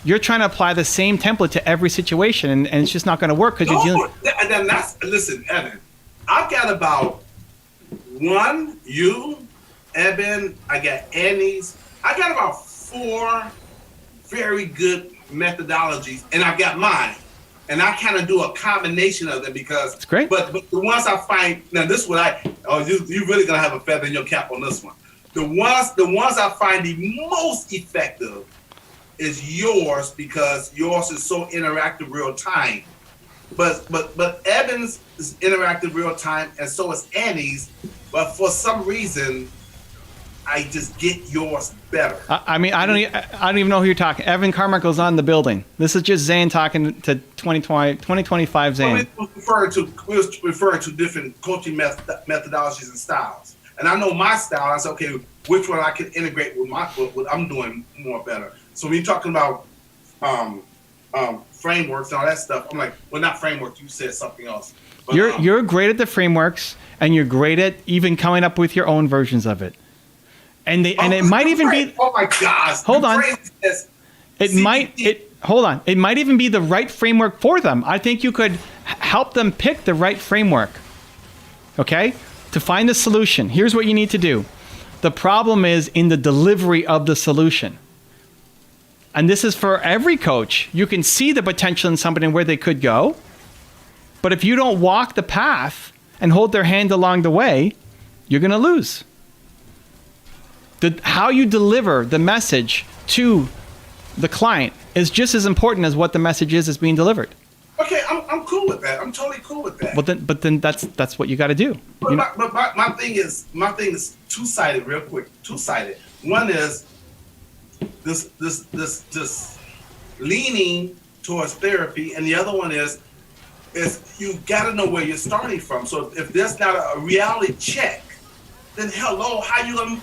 You're trying to apply the same template to every situation, and it's just not going to work because you're dealing. And then listen, Evan, I've got about you, Evan, I got Annie's. I got about 4 very good methodologies, and I've got mine. And I kind of do a combination of them because it's great. But the ones I find, now this is what you really gonna have a feather in your cap on this one. The ones I find the most effective is yours because yours is so interactive real time. But Evan's is interactive real time, and so is Annie's. But for some reason, I just get yours better. I mean, I don't even know who you're talking. Evan Carmichael's on the building. This is just Zane talking to 2025 Zane. Well, we was referring to different coaching methodologies and styles. And I know my style. I said, okay, which one I can integrate with what I'm doing more better. So when you're talking about frameworks and all that stuff, I'm like, well, not frameworks. You said something else. But, you're great at the frameworks, and you're great at even coming up with your own versions of it. And it might even be. Oh my gosh! Hold on. It might even be the right framework for them. I think you could help them pick the right framework. Okay, to find the solution. Here's what you need to do. The problem is in the delivery of the solution. And this is for every coach. You can see the potential in somebody and where they could go. But if you don't walk the path and hold their hand along the way, you're going to lose. How you deliver the message to the client is just as important as what the message is being delivered. Okay, I'm cool with that. I'm totally cool with that. But then that's what you got to do. But my thing is two-sided, real quick. Two-sided. One is this leaning towards therapy, and the other one is you got to know where you're starting from. So if there's not a reality check, then hello, how you gonna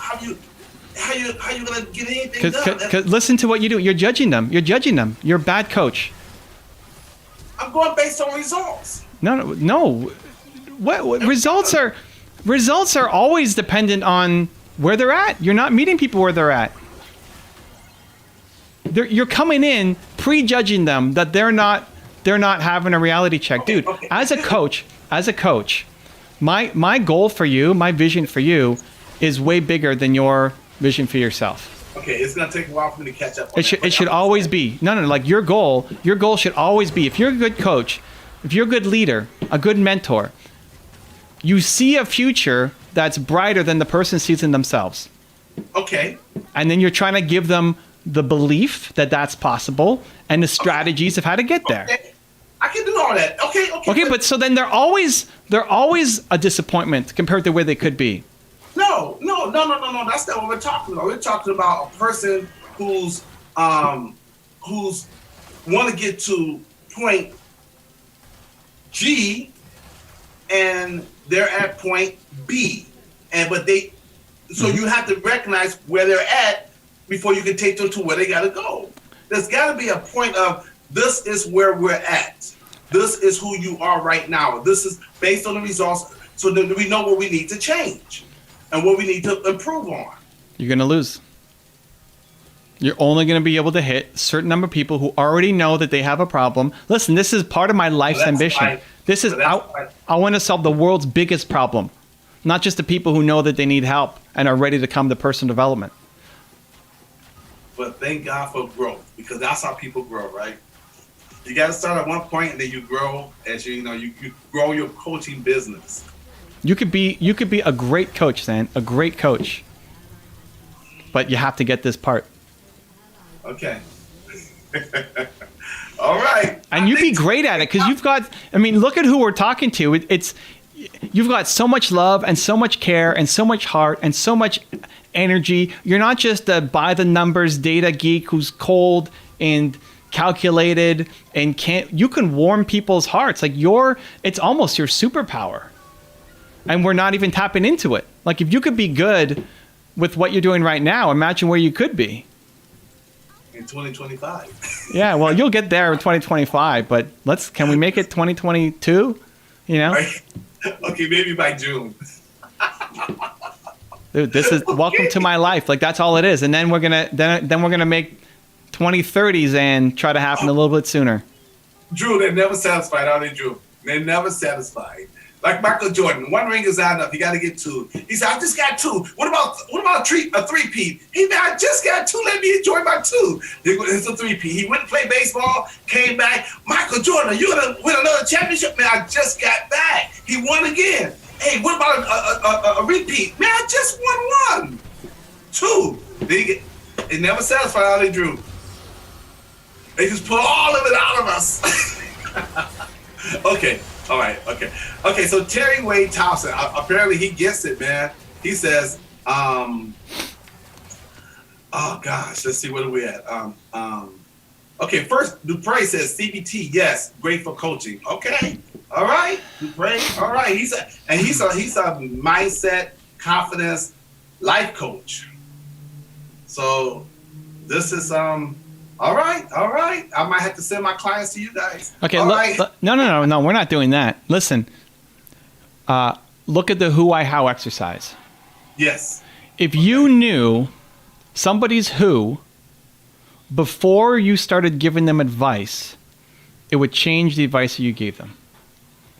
get anything done? Cause listen to what you do. You're judging them. You're a bad coach. I'm going based on results. No. What results are always dependent on where they're at. You're not meeting people where they're at. You're coming in prejudging them that they're not having a reality check. Dude, Okay. as a coach, my goal for you, my vision for you is way bigger than your vision for yourself. Okay, it's gonna take a while for me to catch up. It should always be like your goal should always be, if you're a good coach, if you're a good leader, a good mentor, you see a future that's brighter than the person sees in themselves. Okay. And then you're trying to give them the belief that that's possible and the strategies of how to get there. Okay. I can do all that. Okay, But so then they're always a disappointment compared to where they could be. No. That's not what we're talking about. We're talking about a person who's want to get to point G, and they're at point B, so you have to recognize where they're at before you can take them to where they got to go. There's got to be a point of, this is where we're at. This is who you are right now. This is based on the results, so that we know what we need to change and what we need to improve on. You're going to lose. You're only going to be able to hit a certain number of people who already know that they have a problem. Listen, this is part of my life's ambition. I want to solve the world's biggest problem, not just the people who know that they need help and are ready to come to personal development. But thank God for growth, because that's how people grow, right? You got to start at one point, and then you grow as you grow your coaching business. You could be a great coach, Stan, a great coach. But you have to get this part. Okay. All right. And you'd be great at it because you've got, look at who we're talking to. You've got so much love and so much care and so much heart and so much energy. You're not just a by the numbers data geek who's cold and calculated and you can warm people's hearts. It's almost your superpower. And we're not even tapping into it. Like, if you could be good with what you're doing right now, imagine where you could be. In 2025. Yeah, well, you'll get there in 2025, but can we make it 2022? Right. Okay, maybe by June. Dude, this is welcome to my life. Like, that's all it is. And then we're gonna make 2030s and try to happen a little bit sooner. Drew, they're never satisfied, are they, Drew? They're never satisfied. Like Michael Jordan, one ring is not enough. You got to get two. He said, I just got two. What about a three-peat? He said, I just got two. Let me enjoy my two. It's a three-peat. He went and played baseball, came back. Michael Jordan, you're going to win another championship? Man, I just got back. He won again. Hey, what about a repeat? Man, I just won one. Two. They never satisfied all they drew. They just put all of it out of us. Okay. All right. Okay. So Terry Wade Thompson, apparently he gets it, man. He says, oh gosh, let's see, where are we at? Okay, first Dupre says CBT, yes, great for coaching. Okay. All right, Dupre. All right. He's a mindset, confidence, life coach. So this is all right. I might have to send my clients to you guys. Okay, right. No, we're not doing that. Listen, look at the who, I, how exercise. Yes. If you knew somebody's who before you started giving them advice, it would change the advice that you gave them.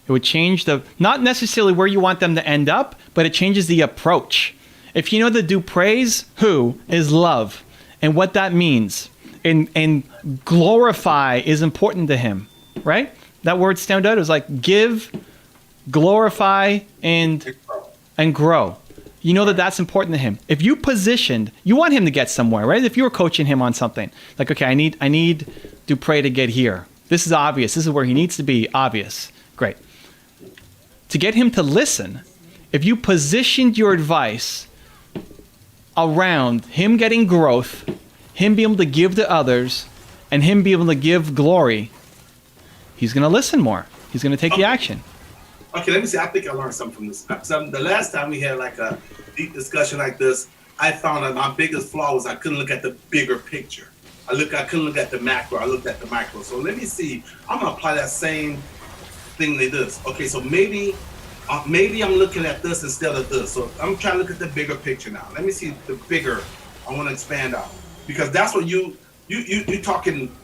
It would change not necessarily where you want them to end up, but it changes the approach. If you know the Dupre's who is love and what that means, and glorify is important to him, right? That word stand out. It was like give, glorify, and grow. You know that that's important to him. If you positioned, you want him to get somewhere, right? If you were coaching him on something, like, okay, I need Dupre to get here. This is obvious. This is where he needs to be. Obvious. Great. To get him to listen, if you positioned your advice around him getting growth, him being able to give to others, and him being able to give glory, he's going to listen more. He's going to take the action. Okay, let me see. I think I learned something from this. The last time we had like a deep discussion like this, I found that my biggest flaw was I couldn't look at the bigger picture. I couldn't look at the macro. I looked at the micro. So let me see. I'm gonna apply that same thing to this. Okay, so maybe I'm looking at this instead of this. So I'm trying to look at the bigger picture now. Let me see the bigger. I want to expand out because that's what you talking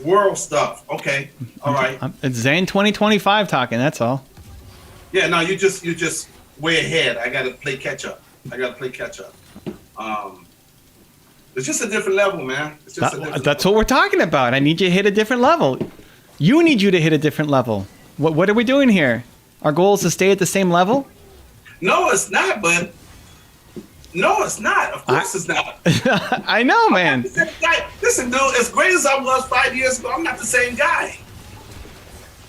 world stuff. Okay, all right. It's Zane 2025 talking. That's all. Yeah, no, you just way ahead. I gotta play catch up. It's just a different level, man. It's just that's what we're talking about. I need you to hit a different level. You need you to hit a different level. What are we doing here? Our goal is to stay at the same level? No, it's not, but no, it's not. Of course it's not. I know, man. Listen, dude, as great as I was 5 years ago, I'm not the same guy.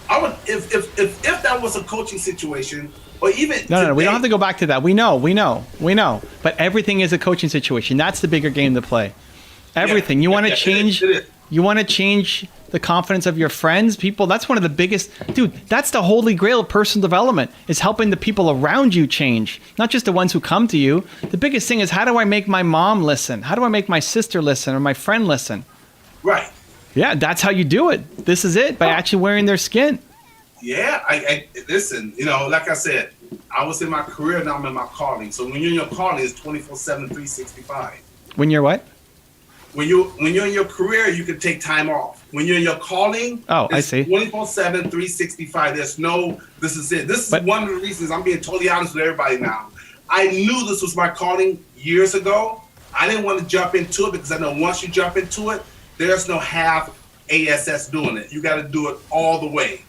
I would if that was a coaching situation, or even no, we don't have to go back to that. We know. But everything is a coaching situation. That's the bigger game to play. Everything. You want to change. You want to change the confidence of your friends, people. That's one of the biggest. Dude, that's the holy grail of personal development. Is helping the people around you change, not just the ones who come to you. The biggest thing is, how do I make my mom listen? How do I make my sister listen or my friend listen? Right. Yeah, that's how you do it. This is it, by actually wearing their skin. Yeah, I listen, like I said, I was in my career, now I'm in my calling. So when you're in your calling, it's 24/7, 365. When you're what? When you're in your career, you can take time off. When you're in your calling, I see. 24/7, 365. There's no, this is it. This is one of the reasons I'm being totally honest with everybody now. I knew this was my calling years ago. I didn't want to jump into it because I know once you jump into it, there's no half ASS doing it. You got to do it all the way.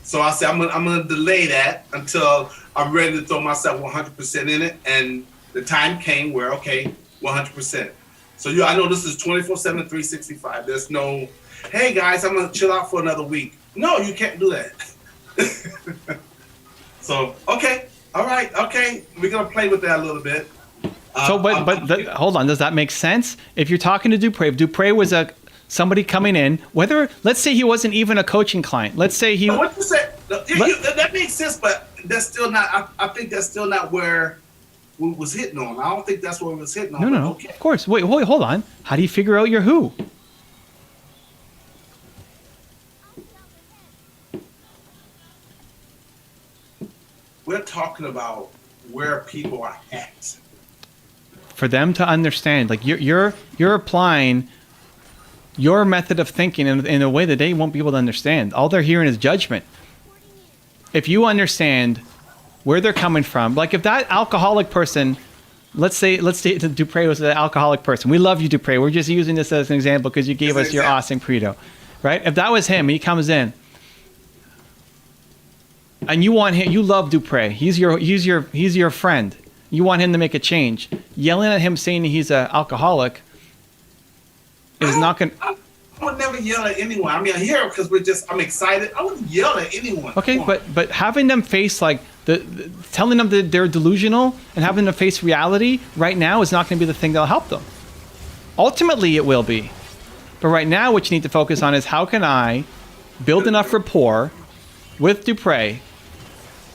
So I said, I'm gonna delay that until I'm ready to throw myself 100% in it. And the time came where, okay, 100%. So I know this is 24/7, 365. There's no, hey guys, I'm gonna chill out for another week. No, you can't do that. So, okay, all right, okay. We're gonna play with that a little bit. Hold on. Does that make sense? If you're talking to Dupre, if Dupre was somebody coming in, let's say he wasn't even a coaching client. Let's say he. What you said, that makes sense, but that's still not. I think that's still not where we was hitting on. I don't think that's where we was hitting on. No. Okay. Of course. Wait, hold on. How do you figure out your who? We're talking about where people are at. For them to understand, like you're applying your method of thinking in a way that they won't be able to understand. All they're hearing is judgment. If you understand where they're coming from, like if that alcoholic person, let's say Dupre was an alcoholic person. We love you, Dupre. We're just using this as an example because you gave us your awesome credo, right? If that was him, he comes in, and you want him, you love Dupre. He's your friend. You want him to make a change. Yelling at him saying he's an alcoholic is not going to... I would never yell at anyone. I mean, I hear it because I'm excited. I wouldn't yell at anyone. Okay, but having them face telling them that they're delusional and having them face reality right now is not going to be the thing that'll help them. Ultimately, it will be. But right now, what you need to focus on is how can I build enough rapport with Dupre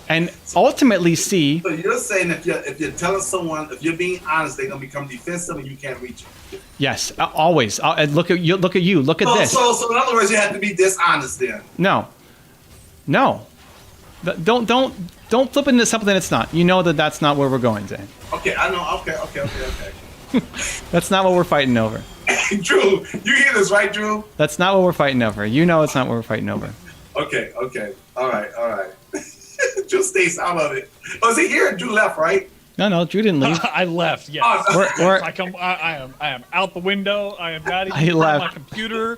and ultimately see... So you're saying if you're telling someone, if you're being honest, they're going to become defensive and you can't reach them. Yes, always. Look at you. Look at this. So in other words, you have to be dishonest then. No. Don't flip into something that's not. You know that's not where we're going, Zane. Okay, I know. Okay. That's not what we're fighting over. Drew, you hear this, right, Drew? That's not what we're fighting over. You know it's not what we're fighting over. Okay. All right. Drew stays out of it. Oh, is he here? Drew left, right? No, Drew didn't leave. I left. Yes. I am out the window. I am not even on my computer.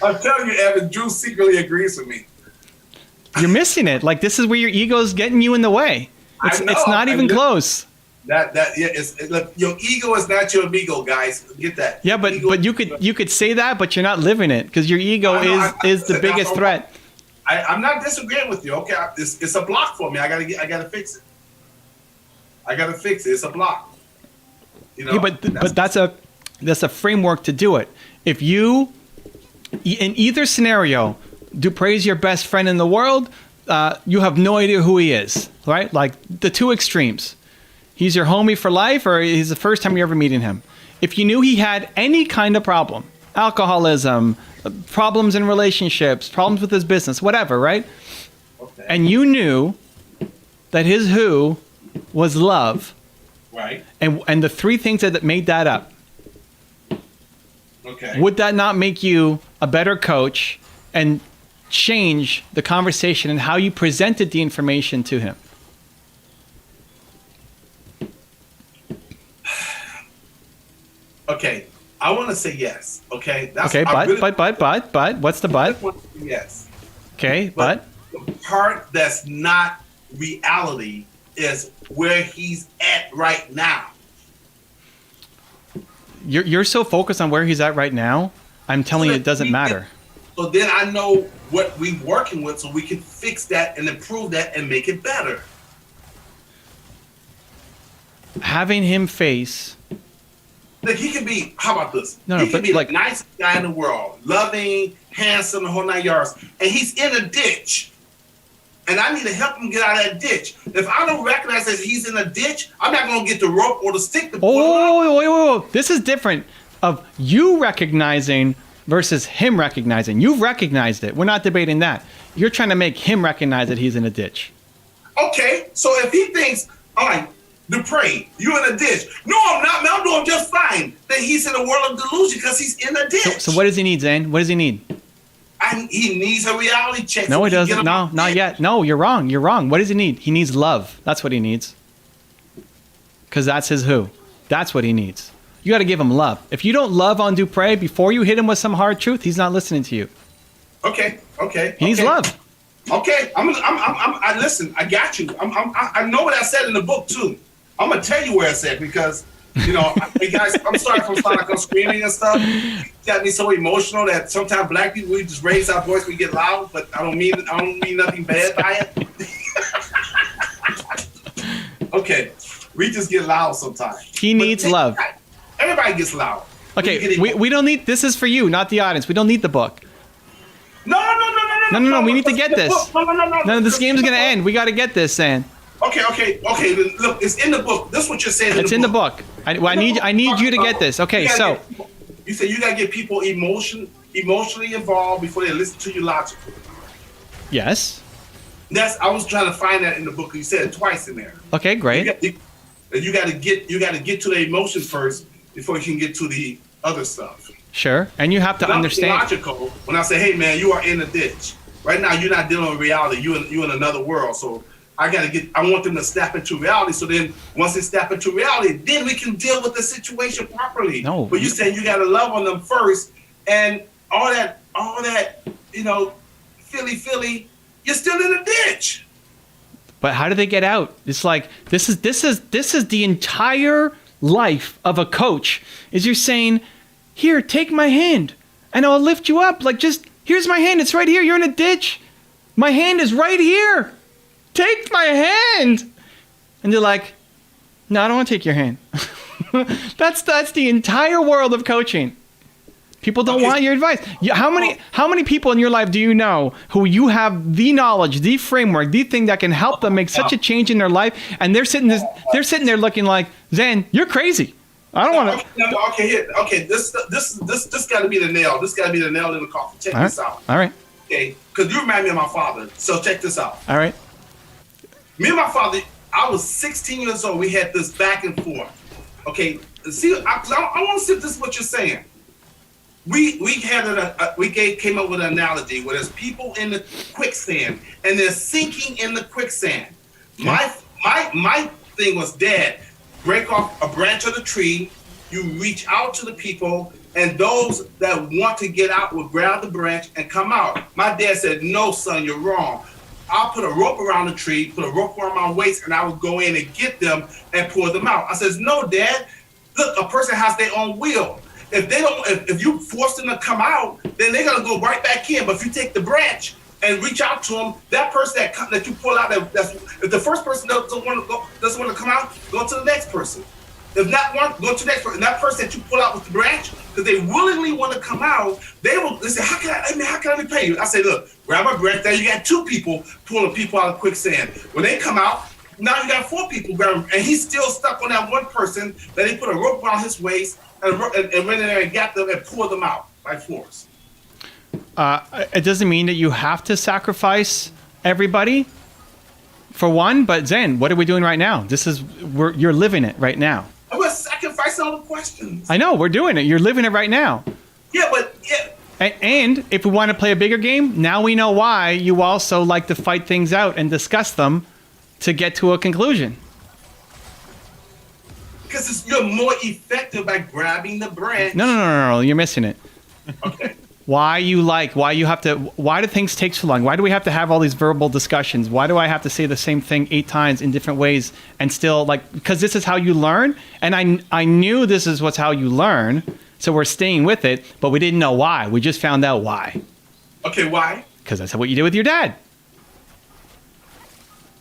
I'm telling you, Evan, Drew secretly agrees with me. You're missing it. Like, this is where your ego's getting you in the way. I know. It's not even close. Look, your ego is not your amigo, guys. Get that. Yeah, but Ego, you could say that, but you're not living it because your ego is the biggest threat. I'm not disagreeing with you. Okay, it's a block for me. I gotta fix it. I gotta fix it. It's a block. You know. Yeah, but that's a framework to do it. If you, in either scenario, Dupre's your best friend in the world, you have no idea who he is, right? Like the two extremes. He's your homie for life, or he's the first time you're ever meeting him. If you knew he had any kind of problem, alcoholism, problems in relationships, problems with his business, whatever, right? Okay. And you knew that his who was love, Right. and the three things that made that up, Okay. would that not make you a better coach and change the conversation and how you presented the information to him? Okay. I want to say yes. Okay. Okay, but what's the I but? want to say yes. Okay, but The part that's not reality is where he's at right now. you're so focused on where he's at right now. I'm telling you, it doesn't matter. So then I know what we're working with, so we can fix that and improve that and make it better. Having him face, Like he can be, how about this? No, he can but be like- the nicest guy in the world, loving, handsome, the whole 9 yards, and he's in a ditch. And I need to help him get out of that ditch. If I don't recognize that he's in a ditch, I'm not going to get the rope or the stick to pull him out. wait. This is different of you recognizing versus him recognizing. You've recognized it. We're not debating that. You're trying to make him recognize that he's in a ditch. Okay, so if he thinks, all right, Dupre, you in a ditch. No, I'm not, man. I'm doing just fine. Then he's in a world of delusion because he's in a ditch. So what does he need, Zane? What does he need? He needs a reality check. No, so he can get doesn't. him No, out the not ditch. yet. No, you're wrong. You're wrong. What does he need? He needs love. That's what he needs. Because that's his who. That's what he needs. You got to give him love. If you don't love on Dupre before you hit him with some hard truth, he's not listening to you. Okay. He needs love. Okay, I listen. I got you. I know what I said in the book too. I'm gonna tell you where I said because hey guys, I'm sorry if I'm sounding like I'm screaming and stuff. It got me so emotional that sometimes black people we just raise our voice, we get loud, but I don't mean nothing bad by it. Okay, we just get loud sometimes. He needs love. Everybody gets loud. Okay, we don't need. This is for you, not the audience. We don't need the book. No. We need to get this. No. This game's gonna end. We got to get this, Zane. Okay. Look, it's in the book. This is what you're saying. It's in the book. I need you to get this. Okay, so you said you gotta get people emotionally involved before they listen to you logically. yes. I was trying to find that in the book. You said it twice in there. Okay, great. You got to get to the emotion first before you can get to the other stuff. Sure, and you have to understand. Logical. When I say, "Hey, man, you are in a ditch right now. You're not dealing with reality. You in another world." So I want them to snap into reality. So then, once they snap into reality, then we can deal with the situation properly. No, but you saying you got to love on them first, and all that, Philly, you're still in a ditch. But how do they get out? It's like this is the entire life of a coach. Is you're saying, "Here, take my hand, and I'll lift you up." Like, just here's my hand. It's right here. You're in a ditch. My hand is right here. Take my hand. And they're like, "No, I don't want to take your hand." That's the entire world of coaching. People don't want your advice. How many people in your life do you know who you have the knowledge, the framework, the thing that can help them make such a change in their life, and they're sitting there looking like, "Zen, you're crazy. I don't want to." Okay. This got to be the nail. This got to be the nail in the coffin. Check this out. All right. Okay, because you remind me of my father. So check this out. All right. Me and my father, I was 16 years old. We had this back and forth. Okay, see, I want to see if this is what you're saying. We came up with an analogy where there's people in the quicksand and they're sinking in the quicksand. Okay. My thing was, Dad, break off a branch of the tree. You reach out to the people, and those that want to get out will grab the branch and come out. My dad said, "No, son, you're wrong. I'll put a rope around the tree, put a rope around my waist, and I would go in and get them and pull them out. I says, no, Dad. Look, a person has their own will. If they don't, if you force them to come out, then they're gonna go right back in. But if you take the branch and reach out to them, that person that you pull out, that's if the first person doesn't want to come out, go to the next person. If not one, go to the next person. And that person that you pull out with the branch, because they willingly want to come out, they say, how can I repay you? I say, look, grab a branch. There you got 2 people pulling people out of quicksand. When they come out, now you got 4 people grab him, and he's still stuck on that one person that he put a rope around his waist and went in there and got them and pulled them out by force. It doesn't mean that you have to sacrifice everybody for one, but Zen, what are we doing right now? You're living it right now. I'm going to sacrifice all the questions. I know, we're doing it. You're living it right now. Yeah, but yeah. And if we want to play a bigger game, now we know why you also like to fight things out and discuss them to get to a conclusion. Because you're more effective by grabbing the branch. No, you're missing it. Okay. Why do things take so long? Why do we have to have all these verbal discussions? Why do I have to say the same thing 8 times in different ways and still because this is how you learn? And I knew this is what's how you learn, so we're staying with it, but we didn't know why. We just found out why. Okay, why? Because that's what you did with your dad.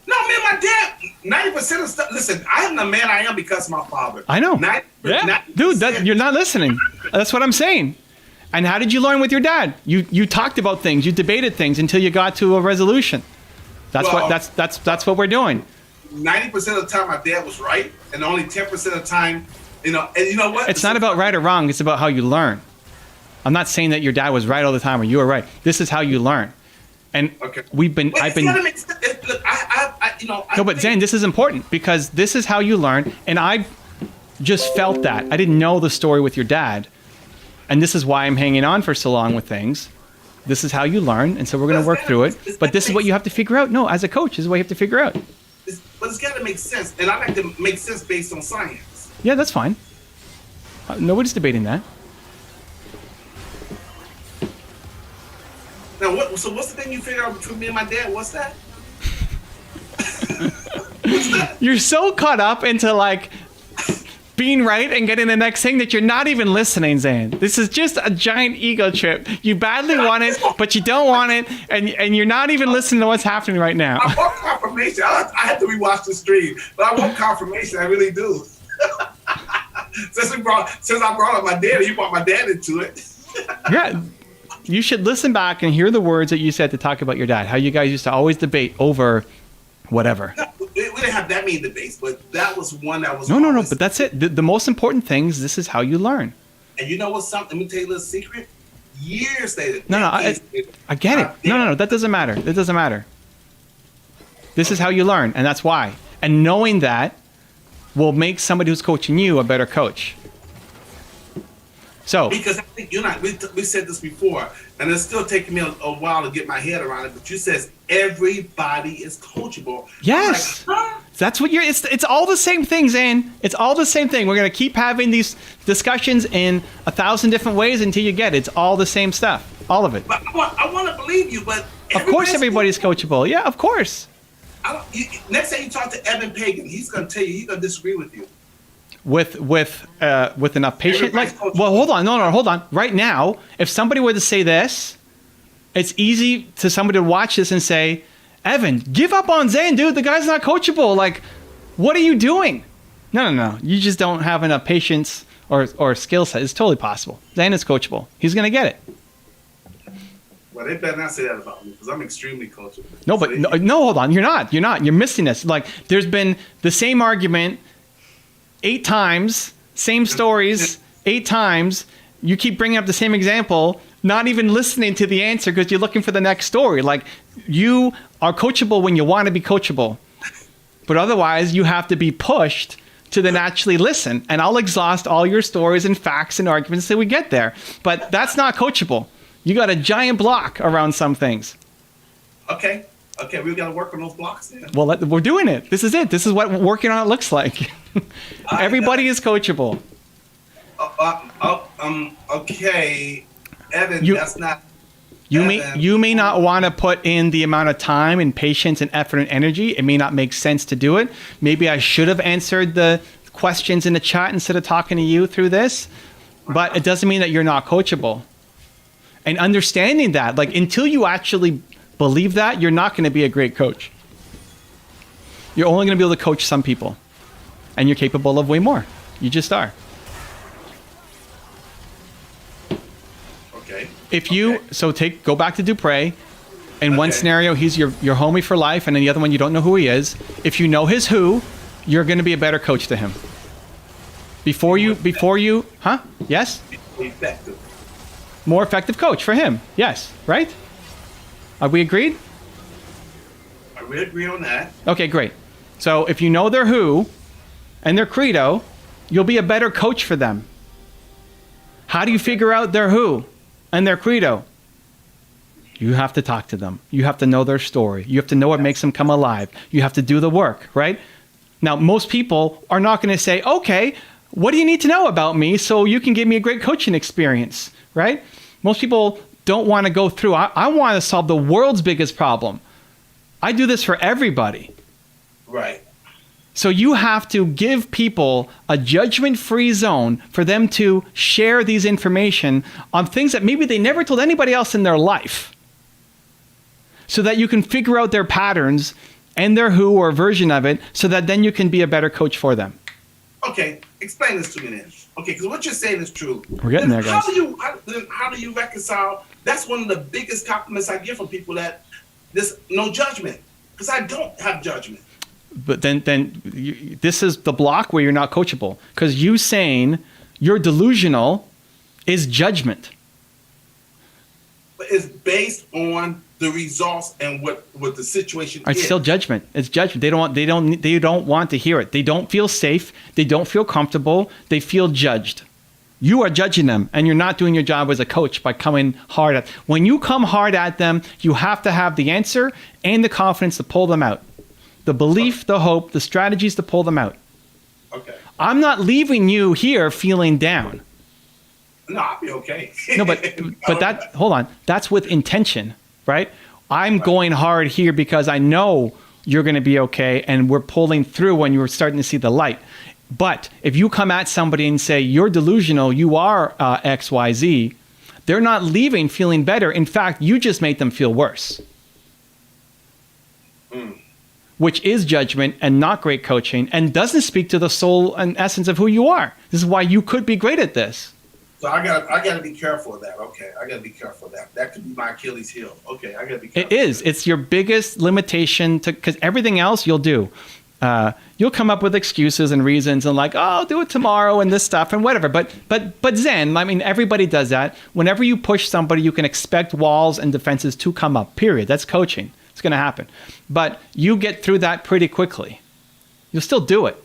No, man, my dad, 90% of stuff, listen, I am the man I am because of my father. I know. Dude, you're not listening. That's what I'm saying. And how did you learn with your dad? You talked about things, you debated things until you got to a resolution. That's what we're doing. 90% of the time my dad was right, and only 10% of the time, and you know what? It's not about right or wrong, it's about how you learn. I'm not saying that your dad was right all the time or you were right. This is how you learn. And okay. But Zen, this is important because this is how you learn. And I just felt that. I didn't know the story with your dad. And this is why I'm hanging on for so long with things. This is how you learn. And so we're going to work through it. But this is what you have to figure out. No, as a coach, this is what you have to figure out. But it's got to make sense. And I like to make sense based on science. Yeah, that's fine. Nobody's debating that. Now, what's the thing you figure out between me and my dad? What's that? What's that? You're so caught up into being right and getting the next thing that you're not even listening, Zan. This is just a giant ego trip. You badly want it, but you don't want it, and you're not even listening to what's happening right now. I want confirmation. I have to rewatch the stream, but I want confirmation. I really do. Since I brought up my dad, you brought my dad into it. Yeah. You should listen back and hear the words that you said to talk about your dad. How you guys used to always debate over whatever. No, we didn't have that many debates, but that was one that was. No. But that's it. The most important thing is this is how you learn. And you know what's something? Let me tell you a little secret. Years later. No. I get it. No. That doesn't matter. That doesn't matter. This is how you learn, and that's why. And knowing that will make somebody who's coaching you a better coach. So, because I think we said this before, and it's still taking me a while to get my head around it. But you says everybody is coachable. Yes, huh? That's what it's all the same thing, Zan. It's all the same thing. We're gonna keep having these discussions in 1,000 different ways until you get it. It's all the same stuff, all of it. But I want to believe you, but of course everybody's coachable. Yeah, of course. Next time you talk to Evan Pagan, he's gonna tell you he's gonna disagree with you. With enough patience, hold on, hold on. Right now, if somebody were to say this, it's easy to somebody to watch this and say, Evan, give up on Zane, dude. The guy's not coachable. What are you doing? No. You just don't have enough patience or skill set. It's totally possible. Zane is coachable. He's gonna get it. Well, they better not say that about me because I'm extremely coachable. No, but no, hold on. You're not. You're missing this. There's been the same argument 8 times, same stories 8 times. You keep bringing up the same example, not even listening to the answer because you're looking for the next story. You are coachable when you want to be coachable, but otherwise you have to be pushed to then actually listen. And I'll exhaust all your stories and facts and arguments till we get there. But that's not coachable. You got a giant block around some things. Okay, we got to work on those blocks then. Well, we're doing it. This is it. This is what working on it looks like. Everybody is coachable. Okay, Evan, that's not. You may not want to put in the amount of time and patience and effort and energy. It may not make sense to do it. Maybe I should have answered the questions in the chat instead of talking to you through this. But it doesn't mean that you're not coachable. And understanding that, like, until you actually believe that, you're not going to be a great coach. You're only going to be able to coach some people. And you're capable of way more. You just are. Okay. Go back to Dupre. In one scenario, he's your homie for life, and in the other one, you don't know who he is. If you know his who, you're going to be a better coach to him. Before you, huh? Yes? Effective. More effective coach for him. Yes, right? Are we agreed? I really agree on that. Okay, great. So if you know their who and their credo, you'll be a better coach for them. How do you figure out their who and their credo? You have to talk to them. You have to know their story. You have to know what makes them come alive. You have to do the work, right? Now, most people are not going to say, okay, what do you need to know about me so you can give me a great coaching experience, right? Most people don't want to go through. I want to solve the world's biggest problem. I do this for everybody. Right. So you have to give people a judgment-free zone for them to share these information on things that maybe they never told anybody else in their life, so that you can figure out their patterns and their who or version of it, so that then you can be a better coach for them. Okay, explain this to me then. Okay, because what you're saying is true. We're getting there, guys. How do you reconcile? That's one of the biggest compliments I get from people, that this no judgment, because I don't have judgment. But then this is the block where you're not coachable, because you saying you're delusional is judgment. But it's based on the results and what the situation It's is. still judgment. It's judgment. They don't want to hear it. They don't feel safe. They don't feel comfortable. They feel judged. You are judging them, and you're not doing your job as a coach by coming hard at. When you come hard at them, you have to have the answer and the confidence to pull them out. The belief, the hope, the strategies to pull them out. Okay. I'm not leaving you here feeling down. No, I'll be okay. No, but hold on. That's with intention, right? I'm going hard here because I know you're going to be okay, and we're pulling through when you're starting to see the light. But if you come at somebody and say, you're delusional, you are X, Y, Z, they're not leaving feeling better. In fact, you just made them feel worse. Which is judgment and not great coaching, and doesn't speak to the soul and essence of who you are. This is why you could be great at this. So I gotta be careful of that. Okay, I gotta be careful of that. That could be my Achilles heel. Okay, I gotta be careful. It is. It's your biggest limitation because everything else you'll do. You'll come up with excuses and reasons and like, oh, I'll do it tomorrow and this stuff and whatever. But Zen, I mean, everybody does that. Whenever you push somebody, you can expect walls and defenses to come up, period. That's coaching. It's going to happen. But you get through that pretty quickly. You'll still do it.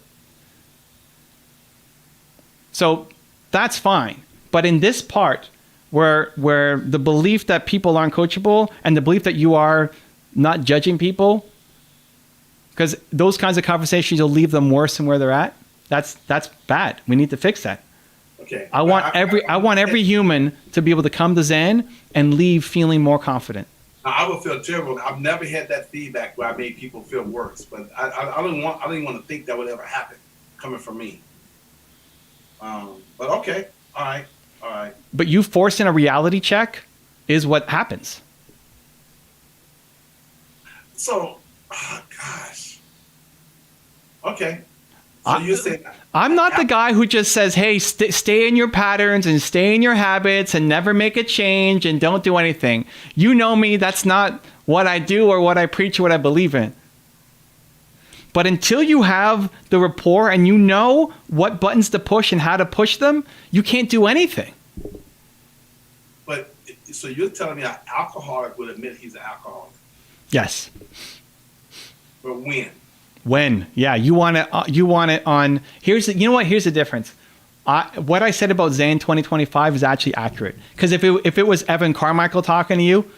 So that's fine. But in this part where the belief that people aren't coachable and the belief that you are not judging people, because those kinds of conversations will leave them worse than where they're at. That's bad. We need to fix that. Okay. I want every human to be able to come to Zen and leave feeling more confident. I would feel terrible. I've never had that feedback where I made people feel worse, but I didn't want to think that would ever happen coming from me. But okay, all right. But you forcing a reality check is what happens. So, oh gosh. Okay. So you say I'm not the guy who just says, hey, stay in your patterns and stay in your habits and never make a change and don't do anything. You know me, that's not what I do or what I preach or what I believe in. But until you have the rapport and you know what buttons to push and how to push them, you can't do anything. But so you're telling me an alcoholic would admit he's an alcoholic? Yes. But when? When? Yeah, you want it on. Here's the difference. What I said about Zen 2025 is actually accurate. Because if it was Evan Carmichael talking to you,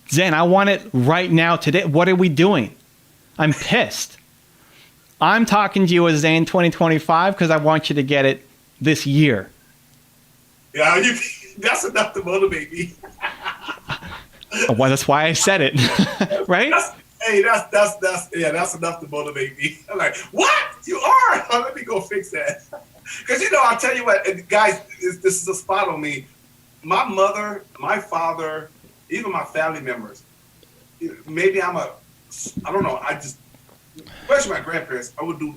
Zen, I want it right now today. What are we doing? I'm pissed. I'm talking to you as Zen 2025 because I want you to get it this year. Yeah, that's enough to motivate me. Well, that's why I said it, right? That's enough to motivate me. I'm like, what? You are? Oh, let me go fix that. Because I'll tell you what, guys, this is a spot on me. My mother, my father, even my family members. Maybe I don't know. Especially my grandparents. I would do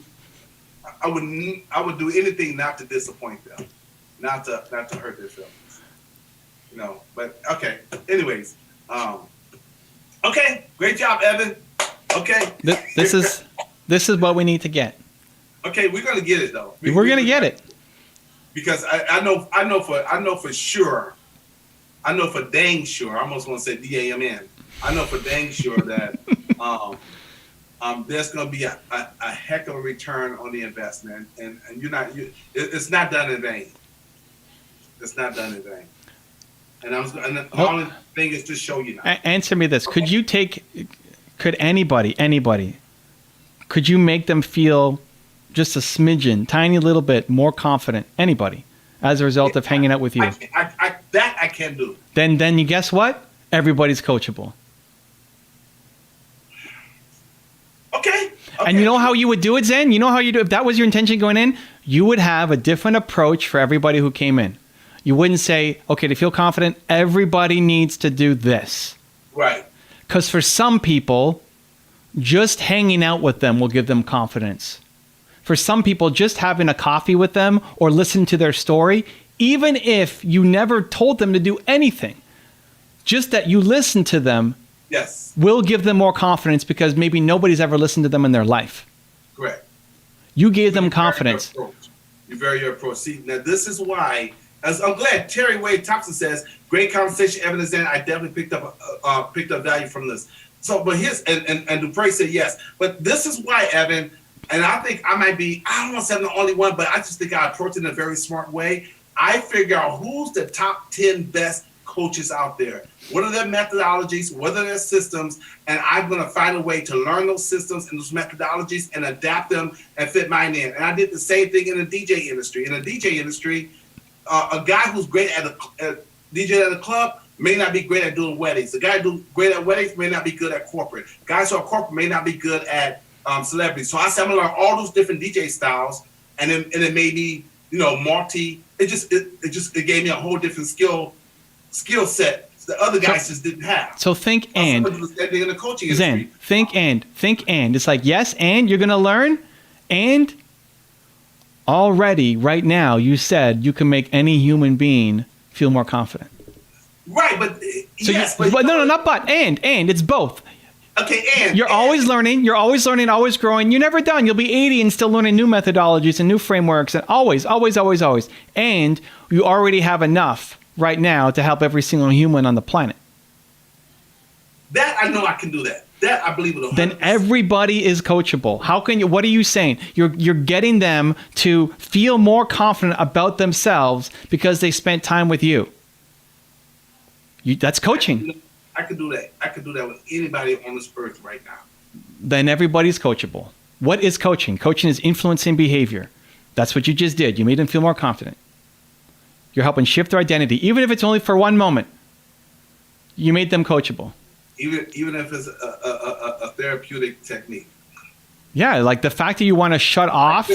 anything not to disappoint them, not to hurt their feelings. But okay. Anyways, okay. Great job, Evan. Okay. This is what we need to get. Okay, we're gonna get it though. We're gonna get it because I know for sure. I know for dang sure. I almost want to say DAMN. I know for dang sure that there's going to be a heck of a return on the investment, and it's not done in vain. It's not done in vain. And the only thing is to show you now. Answer me this: could anybody, could you make them feel just a smidgen, tiny little bit more confident? Anybody, as a result of hanging out with you? I can do. Then you guess what? Everybody's coachable. Okay. And you know how you would do it, Zen? You know how you do, if that was your intention going in, you would have a different approach for everybody who came in. You wouldn't say, okay, to feel confident, everybody needs to do this. Right. Because for some people, just hanging out with them will give them confidence. For some people, just having a coffee with them or listening to their story, even if you never told them to do anything, just that you listen to them, yes, will give them more confidence because maybe nobody's ever listened to them in their life. Correct. You gave them confidence. You vary your approach. See, now this is why, as I'm glad Terry Wade Thompson says, great conversation, evidence, and I definitely picked up value from this. So, but and Dupre said yes. But this is why, Evan, and I think I might be, I don't want to say I'm the only one, but I just think I approach it in a very smart way. I figure out who's the top 10 best coaches out there. What are their methodologies? What are their systems? And I'm going to find a way to learn those systems and those methodologies and adapt them and fit mine in. And I did the same thing in the DJ industry. In the DJ industry, a guy who's great at DJ at a club may not be great at doing weddings. The guy who's great at weddings may not be good at corporate. Guys who are corporate may not be good at celebrities. So I said I'm going to learn all those different DJ styles, and it made me, multi. It gave me a whole different skill set the other guys just didn't have. So think and. In the coaching Zen, industry. think and. It's like, yes, and you're going to learn. And already, right now, you said you can make any human being feel more confident. Right, but so yes. But no, not but. And. It's both. Okay, and. You're always learning. You're always learning, always growing. You're never done. You'll be 80 and still learning new methodologies and new frameworks. And always. And you already have enough right now to help every single human on the planet. That I know I can do that. That I believe it. Then everybody is coachable. How can you? What are you saying? You're getting them to feel more confident about themselves because they spent time with you. That's coaching. I can do that. I can do that with anybody on this earth right now. Then everybody's coachable. What is coaching? Coaching is influencing behavior. That's what you just did. You made them feel more confident. You're helping shift their identity, even if it's only for one moment. You made them coachable. Even if it's a therapeutic technique. Yeah, like the fact that you want to shut off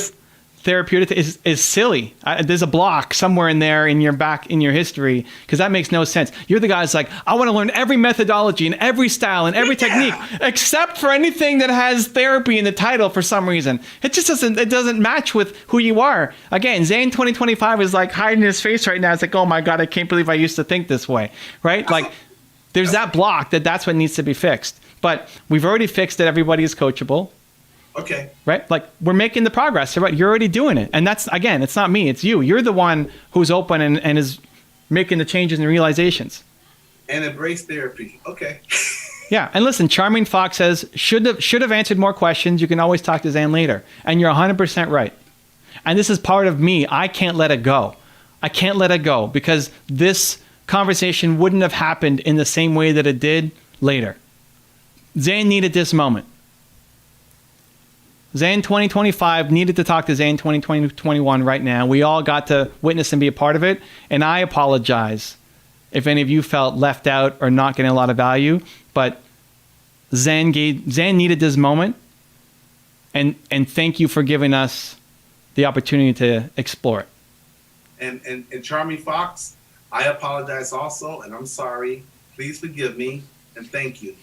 therapeutic is silly. There's a block somewhere in there in your back in your history because that makes no sense. You're the guy that's like, I want to learn every methodology and every style and every technique except for anything that has therapy in the title for some reason. It just doesn't match with who you are. Again, Zane 2025 is like hiding his face right now. It's like, oh my God, I can't believe I used to think this way, right? Like there's that block that's what needs to be fixed. But we've already fixed that everybody is coachable. Okay. Right? Like we're making the progress. Right? You're already doing it. And that's, again, it's not me. It's you. You're the one who's open and is making the changes and realizations. And embrace therapy. Okay. Yeah. And listen, Charming Fox says, should have answered more questions. You can always talk to Zan later. And you're 100% right. And this is part of me. I can't let it go. I can't let it go because this conversation wouldn't have happened in the same way that it did later. Zan needed this moment. Zane 2025 needed to talk to Zane 2021 right now. We all got to witness and be a part of it. And I apologize if any of you felt left out or not getting a lot of value, but Zan needed this moment, and thank you for giving us the opportunity to explore it. And Charming Fox, I apologize also, and I'm sorry. Please forgive me, and thank you.